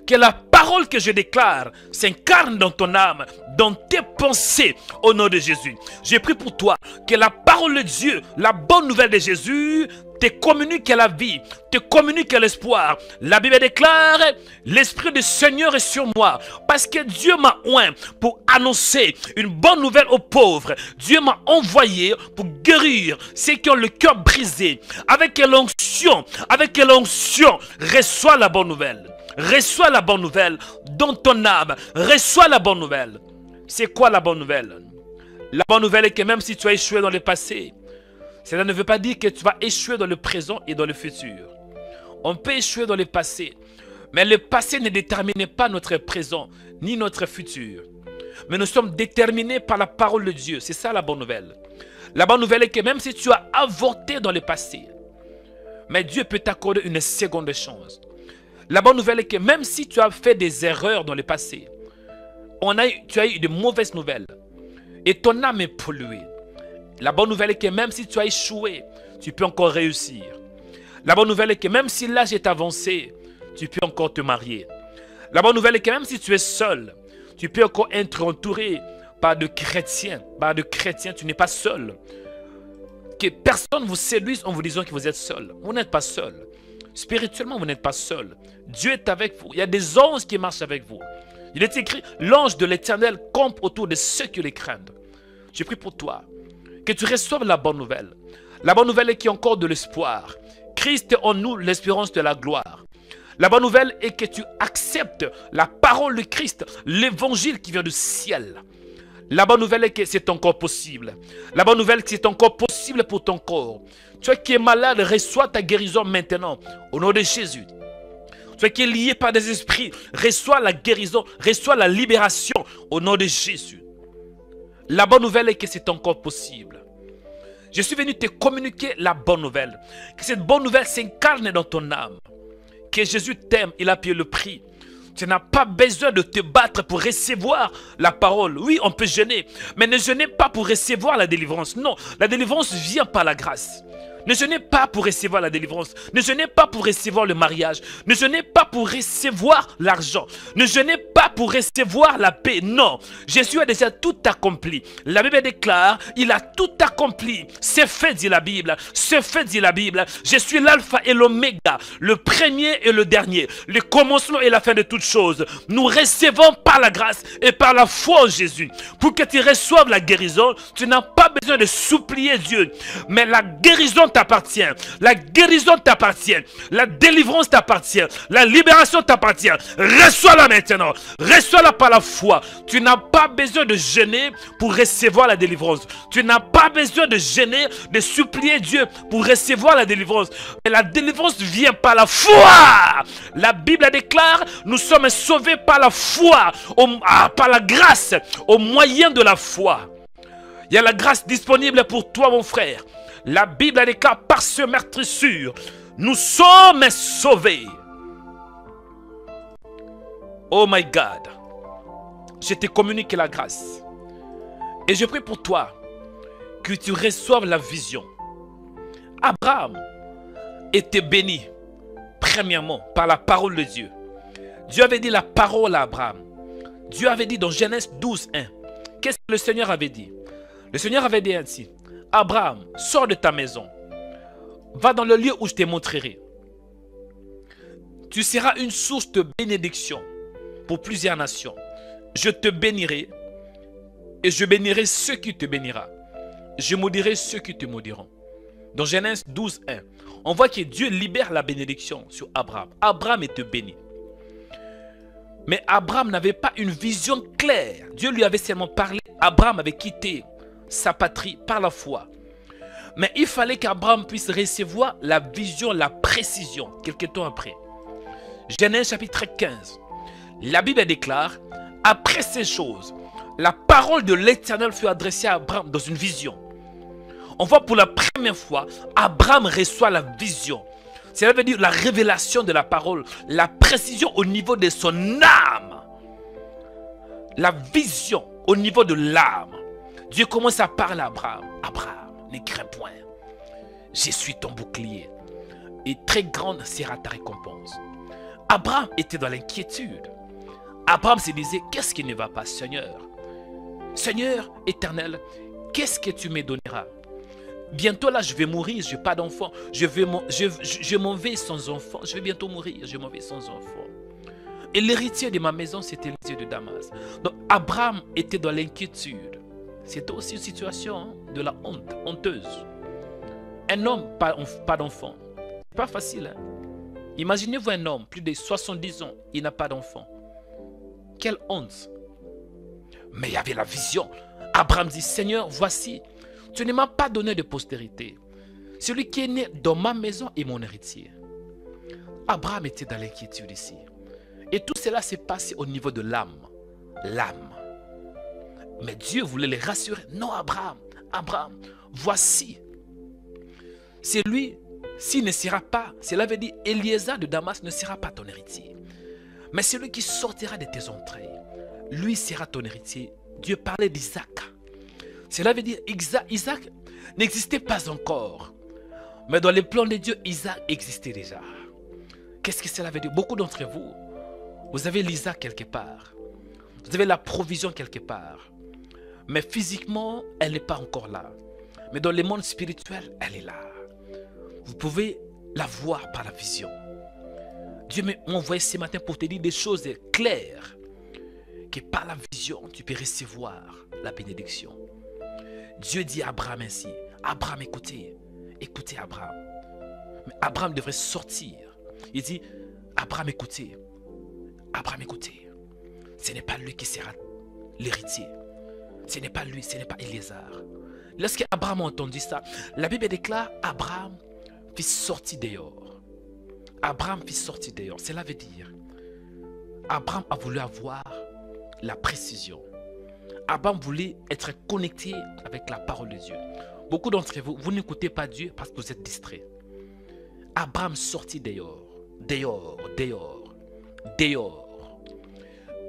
que la parole que je déclare s'incarne dans ton âme, dans tes pensées, au nom de Jésus. J'ai pris pour toi que la parole de Dieu, la bonne nouvelle de Jésus, te communique la vie, te communique l'espoir. La Bible déclare, l'Esprit du Seigneur est sur moi, parce que Dieu m'a oint pour annoncer une bonne nouvelle aux pauvres. Dieu m'a envoyé pour guérir ceux qui ont le cœur brisé. Avec l'onction, reçois la bonne nouvelle. Reçois la bonne nouvelle dans ton âme. Reçois la bonne nouvelle. C'est quoi la bonne nouvelle? La bonne nouvelle est que même si tu as échoué dans le passé, cela ne veut pas dire que tu vas échouer dans le présent et dans le futur. On peut échouer dans le passé, mais le passé ne détermine pas notre présent ni notre futur. Mais nous sommes déterminés par la parole de Dieu. C'est ça la bonne nouvelle. La bonne nouvelle est que même si tu as avorté dans le passé, mais Dieu peut t'accorder une seconde chance. La bonne nouvelle est que même si tu as fait des erreurs dans le passé, tu as eu de mauvaises nouvelles et ton âme est polluée. La bonne nouvelle est que même si tu as échoué, tu peux encore réussir. La bonne nouvelle est que même si l'âge est avancé, tu peux encore te marier. La bonne nouvelle est que même si tu es seul, tu peux encore être entouré par de chrétiens. Tu n'es pas seul. Que personne vous séduise en vous disant que vous êtes seul. Vous n'êtes pas seul. Spirituellement, vous n'êtes pas seul. Dieu est avec vous. Il y a des anges qui marchent avec vous. Il est écrit, l'ange de l'Éternel campe autour de ceux qui les craignent. Je prie pour toi, que tu reçoives la bonne nouvelle. La bonne nouvelle est qu'il y a encore de l'espoir. Christ en nous, l'espérance de la gloire. La bonne nouvelle est que tu acceptes la parole de Christ, l'évangile qui vient du ciel. La bonne nouvelle est que c'est encore possible. La bonne nouvelle est que c'est encore possible pour ton corps. Toi qui es malade, reçois ta guérison maintenant, au nom de Jésus. Toi qui es lié par des esprits, reçois la guérison, reçois la libération, au nom de Jésus. La bonne nouvelle est que c'est encore possible. Je suis venu te communiquer la bonne nouvelle. Que cette bonne nouvelle s'incarne dans ton âme. Que Jésus t'aime, il a payé le prix. Tu n'as pas besoin de te battre pour recevoir la parole. Oui, on peut jeûner, mais ne jeûnez pas pour recevoir la délivrance. Non, la délivrance vient par la grâce. Ne jeûnez pas pour recevoir la délivrance. Ne jeûnez pas pour recevoir le mariage. Ne jeûnez pas pour recevoir l'argent. Ne jeûnez pas pour recevoir la paix. Non, Jésus a déjà tout accompli. La Bible déclare, il a tout accompli. C'est fait, dit la Bible. C'est fait, dit la Bible. Je suis l'alpha et l'oméga, le premier et le dernier, le commencement et la fin de toutes choses. Nous recevons par la grâce et par la foi en Jésus. Pour que tu reçoives la guérison, tu n'as pas besoin de supplier Dieu. Mais la guérison t'appartient. La guérison t'appartient. La délivrance t'appartient. La libération t'appartient. Reçois-la maintenant. Reçois-la par la foi. Tu n'as pas besoin de jeûner pour recevoir la délivrance. Tu n'as pas besoin de jeûner, de supplier Dieu pour recevoir la délivrance. Mais la délivrance vient par la foi. La Bible déclare, nous sommes sauvés par la foi, par la grâce, au moyen de la foi. Il y a la grâce disponible pour toi, mon frère. La Bible déclare, par ce meurtrissure, nous sommes sauvés. Oh my God. Je te communique la grâce. Et je prie pour toi que tu reçoives la vision. Abraham était béni, premièrement, par la parole de Dieu. Dieu avait dit la parole à Abraham. Dieu avait dit dans Genèse 12, 1. Qu'est-ce que le Seigneur avait dit? Le Seigneur avait dit ainsi: Abraham, sors de ta maison. Va dans le lieu où je te montrerai. Tu seras une source de bénédiction pour plusieurs nations. Je te bénirai et je bénirai ceux qui te bénira. Je maudirai ceux qui te maudiront. Dans Genèse 12, 1, on voit que Dieu libère la bénédiction sur Abraham. Abraham était béni. Mais Abraham n'avait pas une vision claire. Dieu lui avait seulement parlé. Abraham avait quitté sa patrie par la foi. Mais il fallait qu'Abraham puisse recevoir la vision, la précision, quelque temps après. Genèse chapitre 15. La Bible déclare, après ces choses, la parole de l'Éternel fut adressée à Abraham dans une vision. On voit pour la première fois, Abraham reçoit la vision. Cela veut dire la révélation de la parole, la précision au niveau de son âme. La vision au niveau de l'âme. Dieu commence à parler à Abraham. Abraham, ne crains point. Je suis ton bouclier. Et très grande sera ta récompense. Abraham était dans l'inquiétude. Abraham se disait, qu'est-ce qui ne va pas, Seigneur? Seigneur éternel, qu'est-ce que tu me donneras? Bientôt là, je vais mourir, je n'ai pas d'enfant. Je m'en vais sans enfant. Je vais bientôt mourir, je m'en vais sans enfant. Et l'héritier de ma maison, c'était l'héritier de Damas. Donc Abraham était dans l'inquiétude. C'était aussi une situation de la honte, honteuse. Un homme, pas d'enfant. C'est pas facile. Hein? Imaginez-vous un homme, plus de 70 ans, il n'a pas d'enfant. Quelle honte. Mais il y avait la vision. Abraham dit, Seigneur, voici, tu ne m'as pas donné de postérité. Celui qui est né dans ma maison est mon héritier. Abraham était dans l'inquiétude ici. Et tout cela s'est passé au niveau de l'âme. L'âme. Mais Dieu voulait les rassurer. Non, Abraham, voici. C'est lui, s'il ne sera pas, cela veut dire Eliezer de Damas ne sera pas ton héritier. Mais celui qui sortira de tes entrailles, lui sera ton héritier. Dieu parlait d'Isaac. Cela veut dire Isaac n'existait pas encore. Mais dans les plans de Dieu, Isaac existait déjà. Qu'est-ce que cela veut dire? Beaucoup d'entre vous, vous avez l'Isaac quelque part. Vous avez la provision quelque part. Mais physiquement, elle n'est pas encore là. Mais dans le monde spirituel, elle est là. Vous pouvez la voir par la vision. Dieu m'a envoyé ce matin pour te dire des choses claires. Que par la vision, tu peux recevoir la bénédiction. Dieu dit à Abraham ainsi. Abraham, écoutez. Écoutez Abraham. Mais Abraham devrait sortir. Il dit, Abraham, écoutez. Abraham, écoutez. Ce n'est pas lui qui sera l'héritier. Ce n'est pas lui, ce n'est pas Eliezer. Lorsqu'Abraham a entendu ça, la Bible déclare, Abraham fit sortir dehors. Abraham fit sortir dehors. Cela veut dire, Abraham a voulu avoir la précision. Abraham voulait être connecté avec la parole de Dieu. Beaucoup d'entre vous, vous n'écoutez pas Dieu parce que vous êtes distraits. Abraham sortit dehors. Dehors.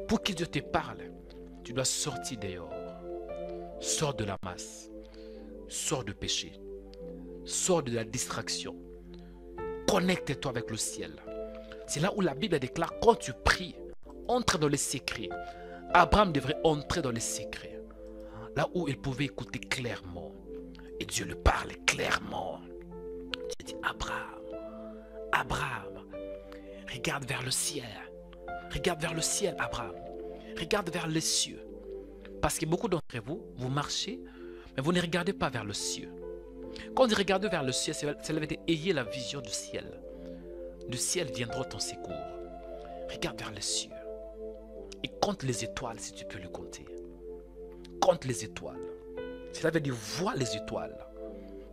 Pour que Dieu te parle, tu dois sortir dehors. Sors de la masse. Sors de péché. Sors de la distraction. Connecte-toi avec le ciel. C'est là où la Bible déclare, quand tu pries, entre dans les secrets. Abraham devrait entrer dans les secrets. Là où il pouvait écouter clairement. Et Dieu lui parlait clairement. Dieu dit, Abraham, regarde vers le ciel. Regarde vers le ciel, Abraham. Regarde vers les cieux. Parce que beaucoup d'entre vous, vous marchez, mais vous ne regardez pas vers le ciel. Quand on dit regarder vers le ciel, cela veut dire ayez la vision du ciel. Du ciel viendra ton secours. Regarde vers les cieux. Et compte les étoiles si tu peux le compter. Compte les étoiles. Cela veut dire vois les étoiles.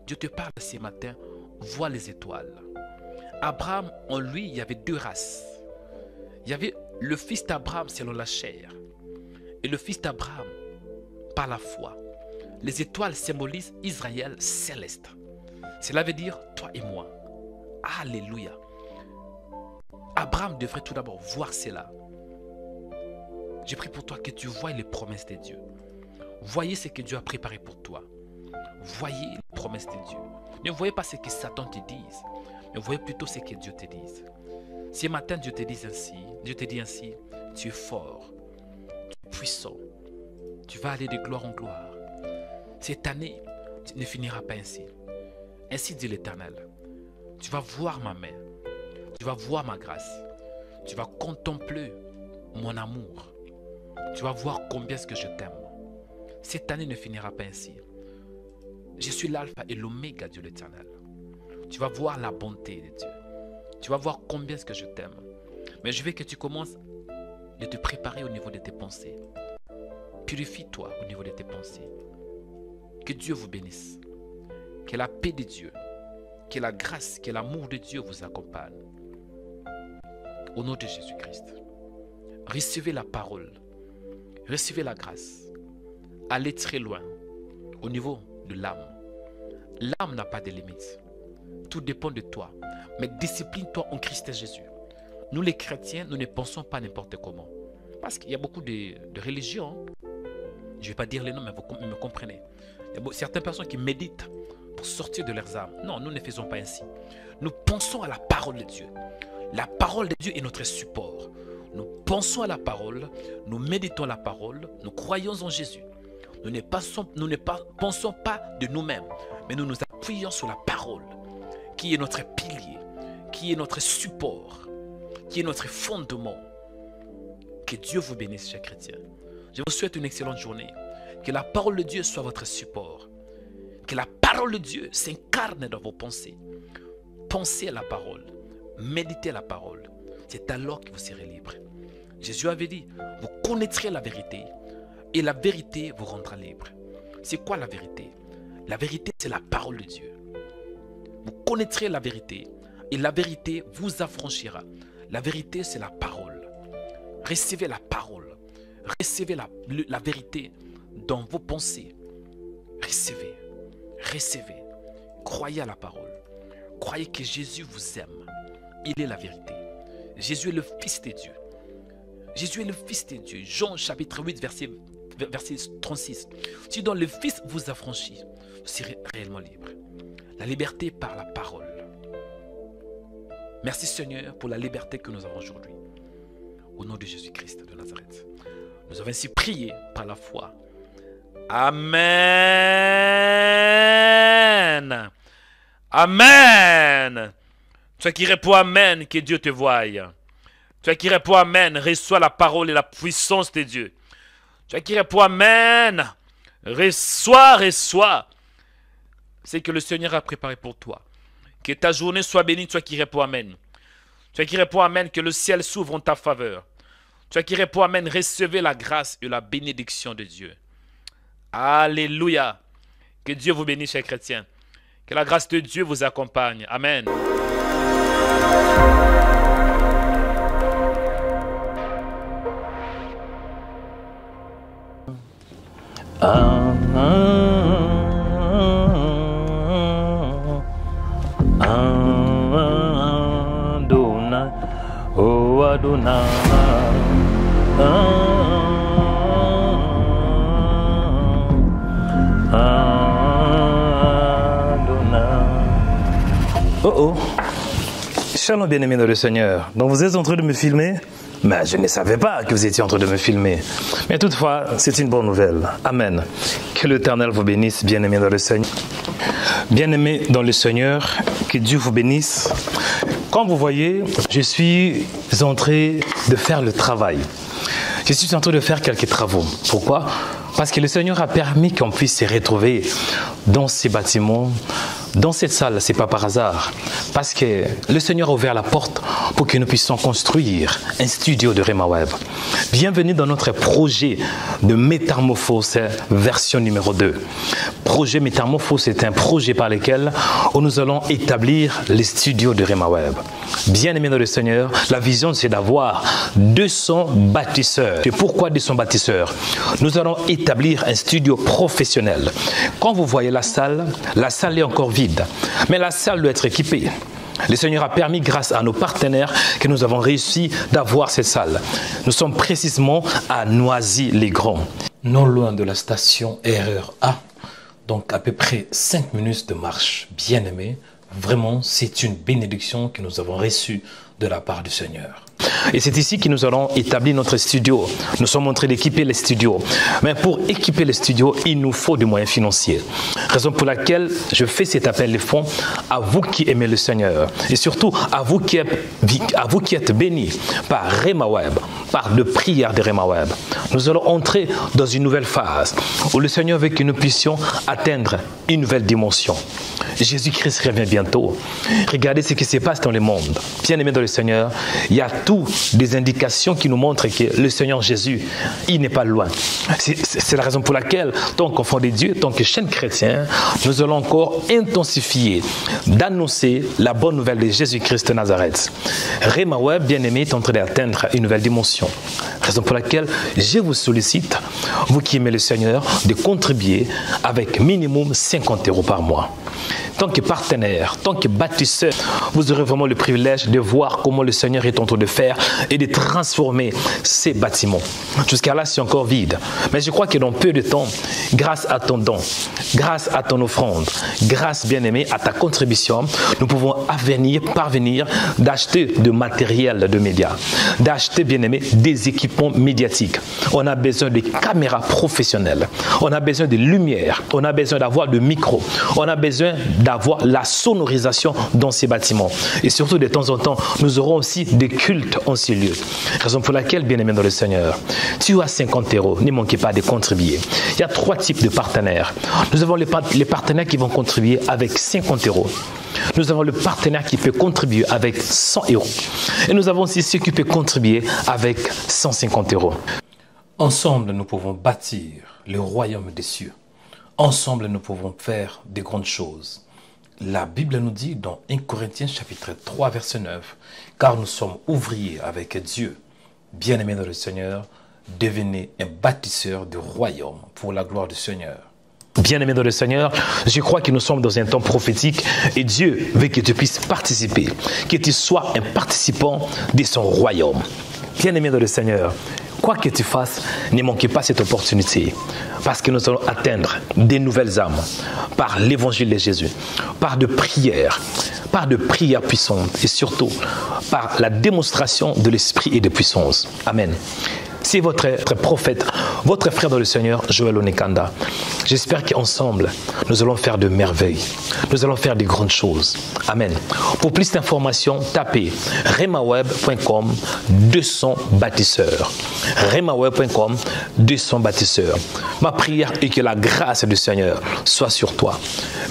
Dieu te parle ce matin, vois les étoiles. Abraham, en lui, il y avait deux races. Il y avait le fils d'Abraham selon la chair. Et le fils d'Abraham par la foi. Les étoiles symbolisent Israël céleste. Cela veut dire toi et moi. Alléluia. Abraham devrait tout d'abord voir cela. Je prie pour toi que tu voies les promesses de Dieu. Voyez ce que Dieu a préparé pour toi. Voyez les promesses de Dieu. Ne voyez pas ce que Satan te dise, mais voyez plutôt ce que Dieu te dise. Ce matin, Dieu te dit ainsi, tu es fort, tu es puissant, tu vas aller de gloire en gloire. Cette année, tu ne finiras pas ainsi. Ainsi dit l'Éternel. Tu vas voir ma main, tu vas voir ma grâce, tu vas contempler mon amour, tu vas voir combien est-ce que je t'aime. Cette année ne finira pas ainsi. Je suis l'alpha et l'oméga, Dieu l'Éternel. Tu vas voir la bonté de Dieu. Tu vas voir combien est-ce que je t'aime. Mais je veux que tu commences de te préparer au niveau de tes pensées. Purifie-toi au niveau de tes pensées. Que Dieu vous bénisse. Que la paix de Dieu, que la grâce, que l'amour de Dieu vous accompagne. Au nom de Jésus-Christ. Recevez la parole. Recevez la grâce. Allez très loin au niveau de l'âme. L'âme n'a pas de limites. Tout dépend de toi. Mais discipline-toi en Christ Jésus. Nous les chrétiens, nous ne pensons pas n'importe comment. Parce qu'il y a beaucoup de religions. Je ne vais pas dire les noms, mais vous me comprenez. Il y a certaines personnes qui méditent pour sortir de leurs âmes. Non, nous ne faisons pas ainsi. Nous pensons à la parole de Dieu. La parole de Dieu est notre support. Nous pensons à la parole, nous méditons la parole, nous croyons en Jésus. Nous ne pensons pas de nous-mêmes, mais nous nous appuyons sur la parole, qui est notre pilier, qui est notre support, qui est notre fondement. Que Dieu vous bénisse, chers chrétiens. Je vous souhaite une excellente journée. Que la parole de Dieu soit votre support. Que la parole de Dieu s'incarne dans vos pensées. Pensez à la parole, méditez la parole. C'est alors que vous serez libre. Jésus avait dit, vous connaîtrez la vérité et la vérité vous rendra libre. C'est quoi la vérité? La vérité, c'est la parole de Dieu. Vous connaîtrez la vérité et la vérité vous affranchira. La vérité, c'est la parole. Recevez la parole. Recevez la vérité dans vos pensées. Recevez. Recevez. Croyez à la parole. Croyez que Jésus vous aime. Il est la vérité. Jésus est le Fils de Dieu. Jésus est le Fils de Dieu. Jean chapitre 8, verset 36. Si donc le Fils vous affranchit, vous serez réellement libre. La liberté par la parole. Merci Seigneur pour la liberté que nous avons aujourd'hui. Au nom de Jésus-Christ de Nazareth. Nous avons ainsi prié par la foi. Amen. Amen. Toi qui réponds Amen, que Dieu te voie. Toi qui réponds Amen, reçois la parole et la puissance de Dieu. Toi qui réponds Amen, reçois ce que le Seigneur a préparé pour toi. Que ta journée soit bénie, toi qui réponds Amen. Toi qui réponds Amen, que le ciel s'ouvre en ta faveur. Toi qui réponds Amen, recevez la grâce et la bénédiction de Dieu. Alléluia. Que Dieu vous bénisse, chers chrétiens. Que la grâce de Dieu vous accompagne. Amen. Adonai, oh Adonai, Adonai. Oh. Shalom bien-aimés dans le Seigneur. Donc vous êtes en train de me filmer? Mais je ne savais pas que vous étiez en train de me filmer. Mais toutefois, c'est une bonne nouvelle. Amen. Que l'Éternel vous bénisse, bien-aimés dans le Seigneur. Bien-aimés dans le Seigneur, que Dieu vous bénisse. Comme vous voyez, je suis en train de faire le travail. Je suis en train de faire quelques travaux. Pourquoi? Parce que le Seigneur a permis qu'on puisse se retrouver dans ces bâtiments, dans cette salle. Ce n'est pas par hasard. Parce que le Seigneur a ouvert la porte pour que nous puissions construire un studio de Rema Web. Bienvenue dans notre projet de métamorphose version numéro 2. Projet métamorphose, c'est un projet par lequel nous allons établir les studios de Rema Web. Bien-aimés dans le Seigneur, la vision c'est d'avoir 200 bâtisseurs. Et pourquoi 200 bâtisseurs? Nous allons établir un studio professionnel. Quand vous voyez la salle est encore vide. Mais la salle doit être équipée. Le Seigneur a permis, grâce à nos partenaires, que nous avons réussi d'avoir cette salle. Nous sommes précisément à Noisy-les-Grands, non loin de la station RER A. Donc à peu près 5 minutes de marche. Bien-aimés, vraiment, c'est une bénédiction que nous avons reçue de la part du Seigneur. Et c'est ici que nous allons établir notre studio. Nous sommes en train d'équiper les studios. Mais pour équiper les studios, il nous faut des moyens financiers. Raison pour laquelle je fais cet appel de fonds à vous qui aimez le Seigneur. Et surtout à vous qui êtes bénis par Rema Web, par de prières de Rema Web. Nous allons entrer dans une nouvelle phase où le Seigneur veut que nous puissions atteindre une nouvelle dimension. Jésus-Christ revient bientôt. Regardez ce qui se passe dans le monde. Bien-aimés dans le Seigneur, il y a toutes des indications qui nous montrent que le Seigneur Jésus, il n'est pas loin. C'est la raison pour laquelle, tant qu'enfant de Dieu, tant que chaîne chrétien, nous allons encore intensifier d'annoncer la bonne nouvelle de Jésus-Christ de Nazareth. Rema Web, bien-aimé, est en train d'atteindre une nouvelle dimension. Raison pour laquelle je vous sollicite, vous qui aimez le Seigneur, de contribuer avec minimum 50 € par mois. Tant que partenaire, tant que bâtisseur, vous aurez vraiment le privilège de voir comment le Seigneur est en train de faire et de transformer ces bâtiments. Jusqu'à là, c'est encore vide. Mais je crois que dans peu de temps, grâce à ton don, grâce à ton offrande, grâce, bien-aimé, à ta contribution, nous pouvons parvenir d'acheter du matériel de médias, d'acheter, bien-aimé, des équipements médiatiques. On a besoin de caméras professionnelles, on a besoin de lumière, on a besoin d'avoir de micros, on a besoin d'avoir la sonorisation dans ces bâtiments. Et surtout, de temps en temps, nous aurons aussi des cultes en ces lieux. Raison pour laquelle, bien-aimé dans le Seigneur, tu as 50 €, ne manquez pas de contribuer. Il y a 3 types de partenaires. Nous avons les partenaires qui vont contribuer avec 50 €. Nous avons le partenaire qui peut contribuer avec 100 €. Et nous avons aussi ceux qui peuvent contribuer avec 150 €. Ensemble, nous pouvons bâtir le royaume des cieux. Ensemble, nous pouvons faire de grandes choses. La Bible nous dit dans 1 Corinthiens chapitre 3 verset 9, « Car nous sommes ouvriers avec Dieu. Bien-aimés dans le Seigneur, devenez un bâtisseur de royaume pour la gloire du Seigneur. » Bien-aimés dans le Seigneur, je crois que nous sommes dans un temps prophétique et Dieu veut que tu puisses participer, que tu sois un participant de son royaume. Bien-aimés dans le Seigneur, quoi que tu fasses, ne manquez pas cette opportunité. Parce que nous allons atteindre des nouvelles âmes par l'évangile de Jésus, par de prières puissantes et surtout par la démonstration de l'esprit et de puissance. Amen. C'est votre prophète, votre frère dans le Seigneur, Joël Onekanda. J'espère qu'ensemble, nous allons faire de merveilles. Nous allons faire de grandes choses. Amen. Pour plus d'informations, tapez remaweb.com 200 bâtisseurs. remaweb.com 200 bâtisseurs. Ma prière est que la grâce du Seigneur soit sur toi.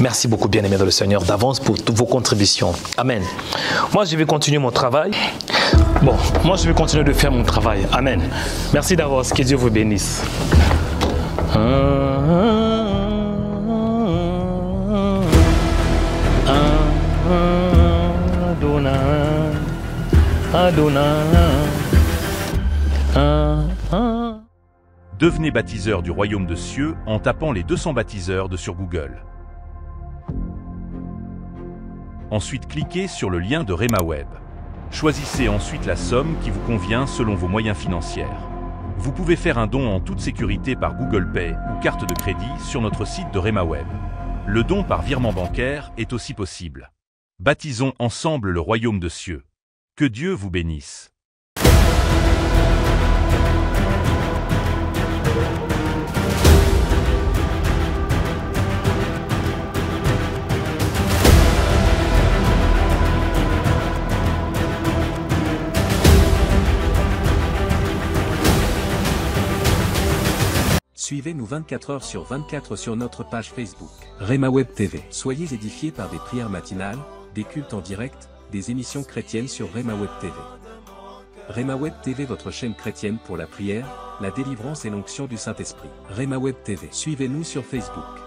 Merci beaucoup, bien-aimés dans le Seigneur, d'avance pour toutes vos contributions. Amen. Moi, je vais continuer mon travail. Moi, je vais continuer de faire mon travail. Amen. Merci d'avance. Que Dieu vous bénisse. Devenez baptiseur du royaume de cieux en tapant les 200 baptiseurs sur Google. Ensuite, cliquez sur le lien de Rema Web. Choisissez ensuite la somme qui vous convient selon vos moyens financiers. Vous pouvez faire un don en toute sécurité par Google Pay ou carte de crédit sur notre site de Rema Web. Le don par virement bancaire est aussi possible. Baptisons ensemble le royaume de cieux. Que Dieu vous bénisse. Suivez-nous 24 heures sur 24 sur notre page Facebook, Rema Web TV. Soyez édifiés par des prières matinales, des cultes en direct, des émissions chrétiennes sur Rema Web TV. Rema Web TV, votre chaîne chrétienne pour la prière, la délivrance et l'onction du Saint-Esprit. Rema Web TV. Suivez-nous sur Facebook.